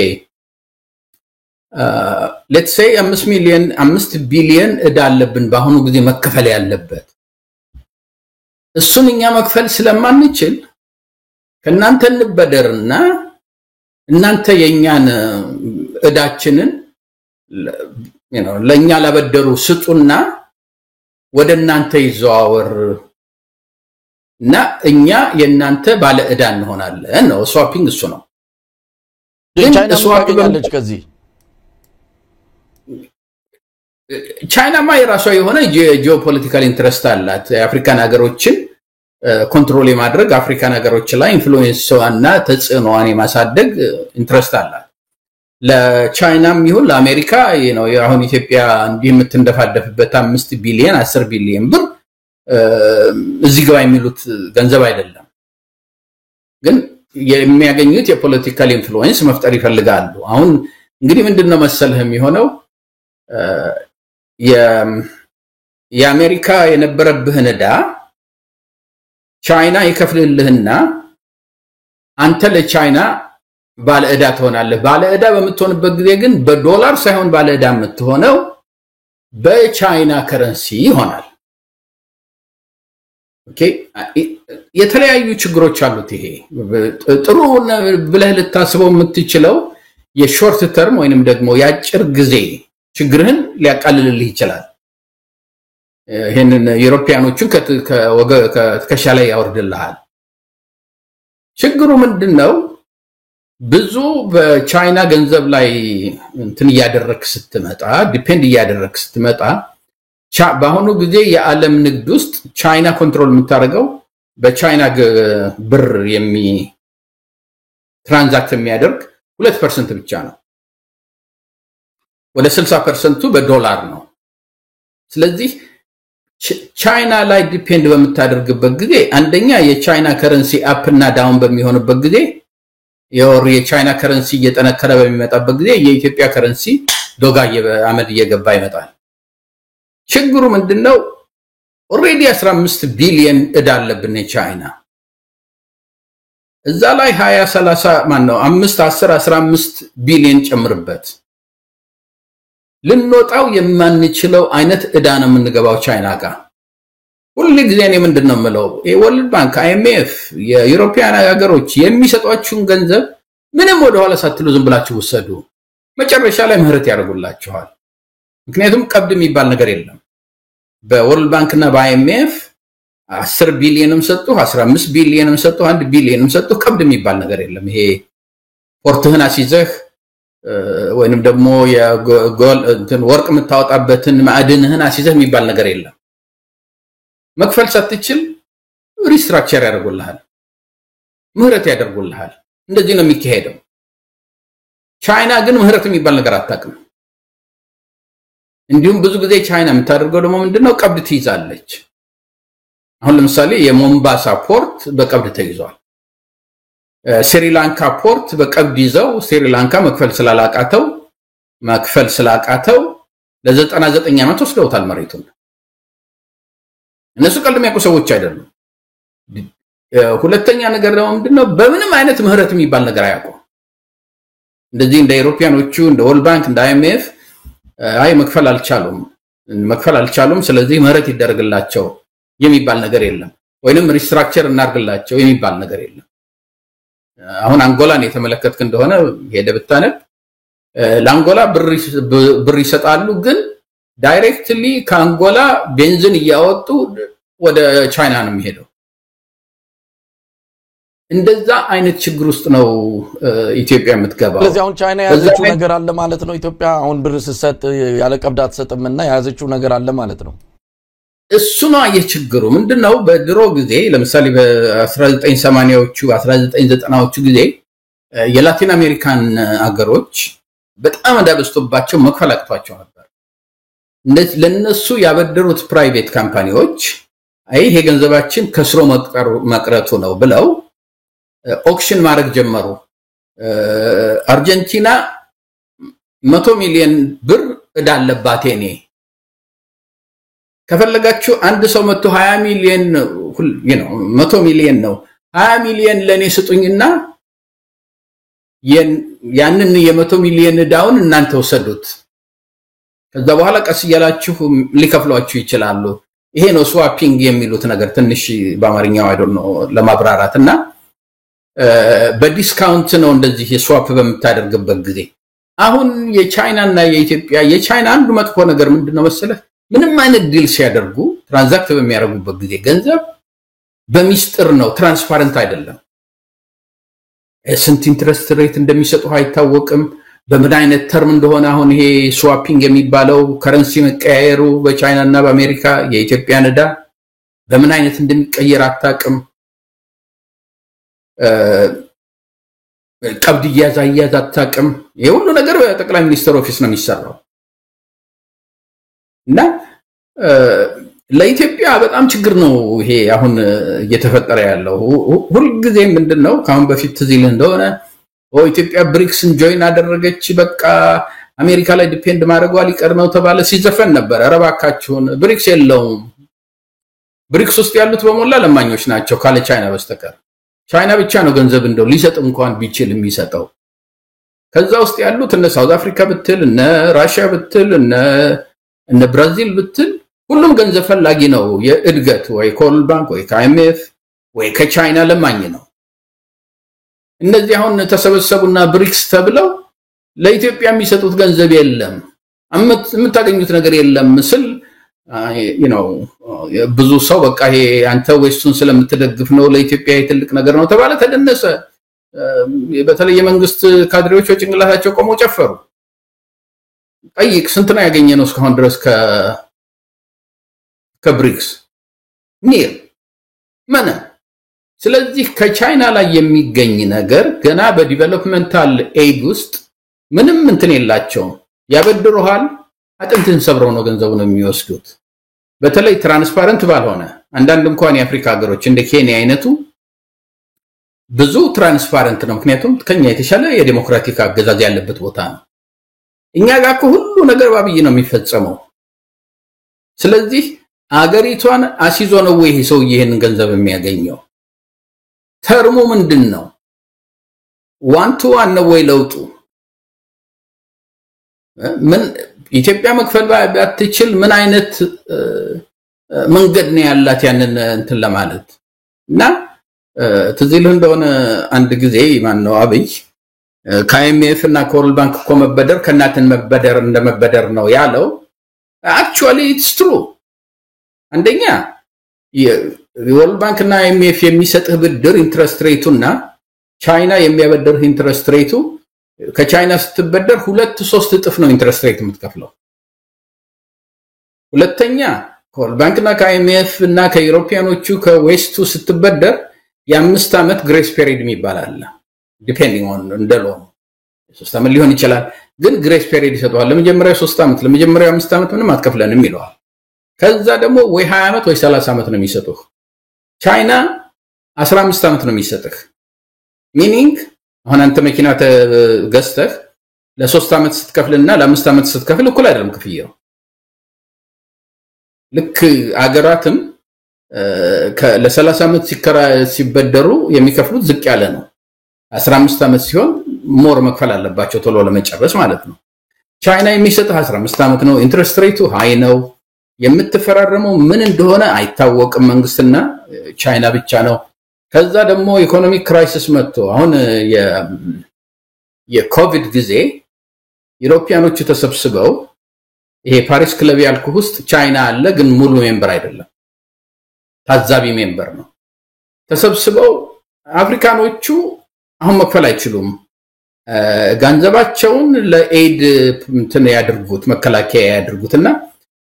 S2: let's say 5 ቢሊዮን እዳ አለብን በአሁኑ ጊዜ መከፈል ያለበት እሱንኛ መክፈል ስለማንችል ከናንተ እንበደርና እናንተ የኛን እዳችንን ለኛ ላበደሩ ስጡና ወደናንተ ይዘዋወር እና እኛ የናንተ ባለ እዳ እንሆናለን ነው ስዋፒንግ እሱ ነው ቻይና የራሷ የሆነ ጂኦፖለቲካል ኢንትረስት አላት የአፍሪካን ሀገሮችን ኮንትሮል የማድረግ አፍሪካን ሀገሮች ላይ ኢንፍሉዌንስዋና ተጽዕኖዋን የማሳደግ ኢንትረስት አላት ለቻይናም ይሁን ለአሜሪካ አሁን ኢትዮጵያ እንዲህ የምትንደፋደፍበት 5 ቢሊዮን 10 ቢሊዮን ብር እዚህ ጋር የሚሉት ገንዘብ አይደለም ግን የሚያገኙት የፖለቲካል ኢንፍሉዌንስ መፍጠር ይፈልጋሉ አሁን እንግዲህ ምንድነው መሰለህ የሚሆነው የአሜሪካ የነበረብህን እዳ ቻይና ይከፍልልህና አንተ ለቻይና ባለ እዳ ትሆናለህ ባለ እዳ በመትሆንበት ጊዜ ግን በዶላር ሳይሆን ባለ እዳ የምትሆነው በቻይና ከረንሲ ይሆናል ኦኬ የተለያዩ ችግሮች አሉት ይሄ ጥሩ ብለህ ልታስበው የምትችለው የሾርት ተርም ወይንም ደግሞ ያጭር ጊዜ ችግርህን ሊያቃልልልህ ይችላል ይሄንን ዩሮፒያኖቹን ከትከሻ ላይ ያወርድልሃል ችግሩ ምንድነው ብዙ በቻይና ገንዘብ ላይ እንትን ያደረክ ስትመጣ ዲፔንድ ያደረክ ስትመጣ በአሁኑ ጊዜ የዓለም ንግድ ውስጥ ቻይና ኮንትሮል የምታደርገው በቻይና ብር ትራንዛክት የሚያደርግ 2% ብቻ ነው ወደ 60% በዶላር ነው ስለዚህ ቻይና ላይ ዲፔንድ በመታደርግበት ጊዜ አንደኛ የቻይና ከረንሲ አፕ እና ዳውን በሚሆንበት ጊዜ የቻይና ከረንሲ እየጠነከረ በሚመጣበት ጊዜ የኢትዮጵያ ከረንሲ ዶጋ አመድ እየገባ ይመጣል ችግሩ ምንድነው ኦሬዲ 15 ቢሊዮን እዳ አለብን ቻይና እዛ ላይ 20 30 ማን ነው 5 10 15 ቢሊዮን ጨምርበት ልንወጣው የማንችለው አይነት እዳ ነው የምንገባው ቻይና ጋር ሁሉ ጊዜ እኔ ምንድነው የምለው የወርልድ ባንክ IMF የዩሮፒያን ሀገሮች የሚሰጧችሁን ገንዘብ ምንም ወደ ኋላ ሳትሉ ዝም ብላችሁ ወሰዱ መጨረሻ ላይ ምህረት ያደርጉላችኋል ምክንያቱም ቀብድ የሚባል ነገር የለም በወርልድ ባንክ እና በIMF 10 ቢሊዮንም ሰጡ 15 ቢሊዮንም ሰጡ 1 ቢሊዮንም ሰጡ ቀብድ የሚባል ነገር የለም ይሄ ፖርትህን አሲዘህ ወይንም ደግሞ የጎል እንትን ወርቅ የምታወጣበትን ማዕድንህን አሲዘህ የሚባል ነገር የለም መክፈል ሳትችል ሪስትራክቸር ያደርጉልሃል ምህረት ያደርጉልሃል እንደዚህ ነው የሚካሄደው ቻይና ግን ምህረት የሚባል ነገር አታውቅም እንዲሁም ብዙ ጊዜ ቻይና የምታደርገው ደግሞ ምንድነው ቀብድ ትይዛለች አሁን ለምሳሌ የሞምባሳ ፖርት በቀብድ ተይዟል ስሪላንካ ፖርት በቀብድ ይዘው ስሪላንካ መክፈል ስላቃተው ለ99 ዓመት ወስደውታል መሬቱን እነሱ ቀልድ የሚያውቁ ሰዎች አይደሉም ሁለተኛ ነገር ደግሞ ምንድነው በምንም አይነት ምህረት የሚባል ነገር አያውቁም እንደዚህ እንደ ኢሮፒያኖቹ እንደ ወርልድ ባንክ እንደ IMF አይ መክፈል አልቻሉም ስለዚህ ምህረት ይደረግላቸው የሚባል ነገር የለም ወይንም ሪስትራክቸር እናርግላቸው የሚባል ነገር የለም አሁን አንጎላን የተመለከትክ እንደሆነ ሄደ ብታነብ ለአንጎላ ብር ይሰጣሉ ግን ዳይሬክትሊ ከአንጎላ ቤንዚን ያወጡ ወደ ቻይና ነው የሚሄደው እንደዛ አይነት ችግር ውስጥ ነው ኢትዮጵያ የምትገባው
S1: ስለዚህ አሁን ቻይና ያዘችው ነገር አለ ማለት ነው ኢትዮጵያ አሁን ብር ሲሰጥ ያለ ቀብድ አትሰጥምና ያዘችው ነገር አለ ማለት ነው
S2: እሱ ነው የችግሩ ምንድነው በድሮ ጊዜ ለምሳሌ በ1980ዎቹ 1990ዎቹ ጊዜ የላቲን አሜሪካን አገሮች በጣም አዳበስቶባቸው መክፈል አቅቷቸው ነበር ለነሱ ያበደሩት ፕራይቬት ካምፓኒዎች ይሄ ገንዘባችን ከስሮ መቅረቱ ነው ብለው ኦክሽን ማድረግ ጀመሩ አርጀንቲና 100 ሚሊዮን ብር እዳ አለባት እኔ ከፈለጋችሁ አንድ ሰው 120 ሚሊዮን 100 ሚሊዮን ነው 20 ሚሊዮን ለኔ ስጡኝና ያንን የ100 ሚሊዮን እዳውን እናንተ ወሰዱት ከዛ በኋላ ቀስ ያላችሁ ሊከፍሏችሁ ይችላሉ ይሄ ነው ስዋፒንግ የሚሉት ነገር ትንሽ በአማርኛው አይደል ነው ለማብራራትና በዲስካውንት ነው እንደዚህ ስዋፕ በመታደርግበት ጊዜ አሁን የቻይና እና የቻይና አንዱ መጥፎ ነገር ምንድነው መሰለህ ምንም አይነት ዲል ሲያደርጉ ትራንዛክት በሚያደርጉበት ጊዜ ገንዘብ በሚስጥር ነው ትራንስፓረንት አይደለም ስንት ኢንትረስት ሬት እንደሚሰጡ አይታወቅም በምን አይነት ተርም እንደሆነ አሁን ይሄ ስዋፒንግ የሚባለው ከረንሲ መቀያየሩ በቻይና እና በአሜሪካ የኢትዮጵያ ነዳ በምን አይነት እንደሚቀየር አታውቅም ቀብድ ያዛያዝ አታውቅም የሁሉ ነገር በጠቅላይ ሚኒስትር ኦፊስ ነው የሚሰራው እና ለኢትዮጵያ በጣም ችግር ነው ይሄ አሁን እየተፈጠረ ያለው ሁሉ ጊዜ ምንድነው ካሁን በፊት ትዝይል እንደሆነ ኢትዮጵያ ብሪክስን ጆይን አደረገች በቃ አሜሪካ ላይ ዲፔንድ ማድረጓ ሊቀር ነው ተባለ ሲዘፈን ነበር አረባካችሁን ብሪክስ የለውም ብሪክስ ውስጥ ያሉት በሞላ ለማኞች ናቸው ካለ ቻይና በስተቀር ቻይና ብቻ ነው ገንዘብ እንደው ሊሰጥ እንኳን ቢችል የሚሰጠው ከዛ ውስጥ ያሉት እነ ሳውዝ አፍሪካ ብትል እነ ራሺያ ብትል እነ ብራዚል ብትል ሁሉም ገንዘብ ፈላጊ ነው የእድገት ወይ ከወርልድ ባንክ ወይ ከIMF ወይ ከቻይና ለማኝ ነው እነዚህ አሁን ተሰበሰቡና ብሪክስ ተብለው ለኢትዮጵያ የሚሰጡት ገንዘብ የለም የምታገኙት ነገር የለም ምስል ብዙ ሰው በቃ ይሄ አንተ ዌስቱን ስለምትደግፍ ነው ለኢትዮጵያ ትልቅ ነገር ነው ተባለ ተደነሰ በተለይ የመንግስት ካድሬዎች ጭንቅላታቸው ቆመው ጨፈሩ ጠይቅ ስንት ነው ያገኘነው እስካሁን ድረስ ከብሪክስ ኒር ማና ስለዚህ ከቻይና ላይ የሚገኝ ነገር ገና በዲቨሎፕመንታል ኤድ ውስጥ ምንም እንትን የላቸው ያበድሩሃል አጥንትን ሰብረው ነው ገንዘቡን የሚወስዱት በተለይ ትራንስፓረንት ባልሆነ አንዳንድ እንኳን የአፍሪካ ሀገሮች እንደ ኬንያ አይነቱ ብዙ ትራንስፓረንት ነው ምክንያቱም ከኛ የተሻለ የዲሞክራቲክ አገዛዝ ያለበት ቦታ ነው እኛ ጋር ሁሉ ነገር ባብይ ነው የሚፈጸመው ስለዚህ አገሪቷን አሲዞ ነው ወይ ሰው ይሄን ገንዘብ የሚያገኘው ተርሙ ምንድነው ዋን ቱ ዋን ነው ወይ ለውጡ ምን ኢትዮጵያ መክፈል ባትችል ምን አይነት መንገድ ነው ያላት ያንን እንትን ለማለት እና ትዝል እንደሆነ አንድ ጊዜ ማን ነው አብይ ከአይኤምኤፍ እና ከወርልድ ባንክ እኮ መበደር ከናትን መበደር እንደመበደር ነው ያለው actually it's true አንደኛ የወርልድ ባንክ እና አይኤምኤፍ የሚሰጥህ ብድር ኢንትረስት ሬቱና ቻይና የሚያበድርህ ኢንትረስት ሬቱ ከቻይና ስትበደር 2-3 እጥፍ ነው ኢንትረስት ሬት የምትከፍለው ሁለተኛ ከወርልድ ባንክ እና ከአይኤምኤፍ እና ከዩሮፒያኖቹ ከዌስቱ ስትበደር የ5 አመት ግሬስ ፔሪድ የሚባላል ዲፔንዲንግ ኦን እንደሎ 3 አመት ሊሆን ይችላል ግን ግሬስ ፔሪድ ይሰጣል ለመጀመሪያው 3 አመት ለመጀመሪያው 5 አመት ምንም አትከፍለንም ይለዋል ከዛ ደግሞ ወይ 20 አመት ወይ 30 አመት ነው የሚሰጡህ ቻይና 15 አመት ነው የሚሰጥህ ሚኒንግ አሁን አንተ መኪና ተገዝተህ ለ3 አመት ስትከፍልና ለ5 አመት ስትከፍል እኩል አይደለም ክፍያው ልክ አገራትም ለ30 አመት ሲበደሩ የሚከፍሉት ዝቅ ያለ ነው 15 አመት ሲሆን ሞር መክፈል አለባቸው ቶሎ ለመጨረስ ማለት ነው ቻይና የሚሰጥህ 15 አመት ነው ኢንትረስት ሬቱ ሃይ ነው የምትፈራረመው ምን እንደሆነ አይታወቅም መንግስትና ቻይና ብቻ ነው ከዛ ደግሞ ኢኮኖሚክ ክራይሲስ መጥቶ አሁን የኮቪድ ጊዜ ዩሮፒያኖቹ ተሰብስበው ይሄ ፓሪስ ክለብ ያልኩህ ውስጥ ቻይና አለ ግን ሙሉ ሜምበር አይደለም ታዛቢ ሜምበር ነው ተሰብስበው አፍሪካኖቹ አሁን መክፈል አይችሉም ገንዘባቸውን ለኤድ እንትን ያድርጉት መከላከያ ያድርጉትና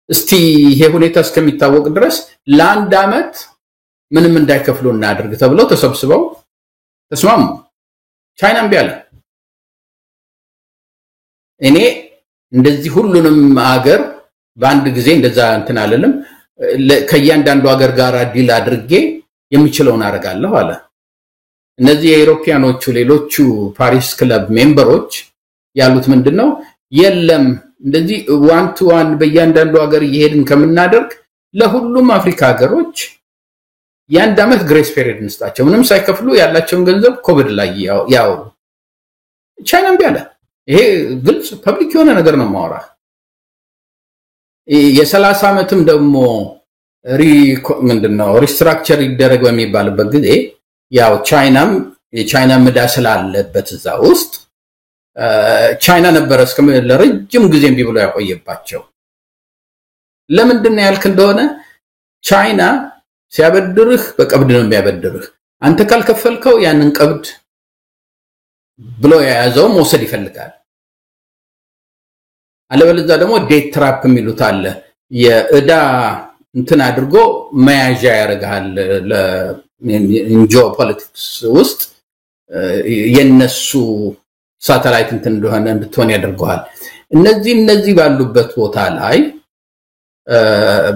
S2: እስቲ ይሄ ሁኔታ እስከሚታወቅ ድረስ ለአንድ አመት ምንም እንዳይከፍሉ እናድርግ ተብለው ተሰብስበው ተስማሙ ቻይናም ቢያለ እኔ እንደዚህ ሁሉንም አገር በአንድ ጊዜ እንደዛ እንትን አለለም ከያንዳንዱ አገር ጋር ዲል አድርጌ የሚችለውን አረጋለሁ አለ እነዚህ የዩሮፒያኖቹ ሌሎቹ ፓሪስ ክለብ ሜምበሮች ያሉት ምንድነው የለም እንደዚህ ዋን ቱ ዋን በእያንዳንዱ አገር እየሄድን ከምናደርግ ለሁሉም አፍሪካ ሀገሮች ያንድ አመት ግሬስ ፔሪድ እንስጣቸው ምንም ሳይከፍሉ ያላቸውን ገንዘብ ኮቪድ ላይ ያው ቻይናም ቢያለ ይሄ ግልጽ ፐብሊክ የሆነ ነገር ነው ማወራ የ30 አመትም ደግሞ ምንድነው ሪስትራክቸር ይደረግ በሚባልበት ጊዜ ያው ቻይናም የቻይና ምዳ ስላለበት እዛ ውስጥ ቻይና ነበር እስከ ለረጅም ጊዜም ቢብሎ ያቆየባቸው ለምንድነው ያልክ እንደሆነ ቻይና ሲያበድርህ በቀብድ ነው የሚያበድርህ አንተ ካልከፈልከው ያንን ቀብድ ብሎ ያያዘው መውሰድ ይፈልጋል አለበለዚያ ደግሞ ዴት ትራፕ የሚሉት አለ የእዳ እንትን አድርጎ መያዣ ያረጋል ለጂኦፖለቲክስ ውስጥ የነሱ ሳተላይት እንትን እንደሆነ እንድትሆን ያደርጋል እነዚህ ባሉበት ቦታ ላይ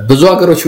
S2: ብዙ ሀገሮች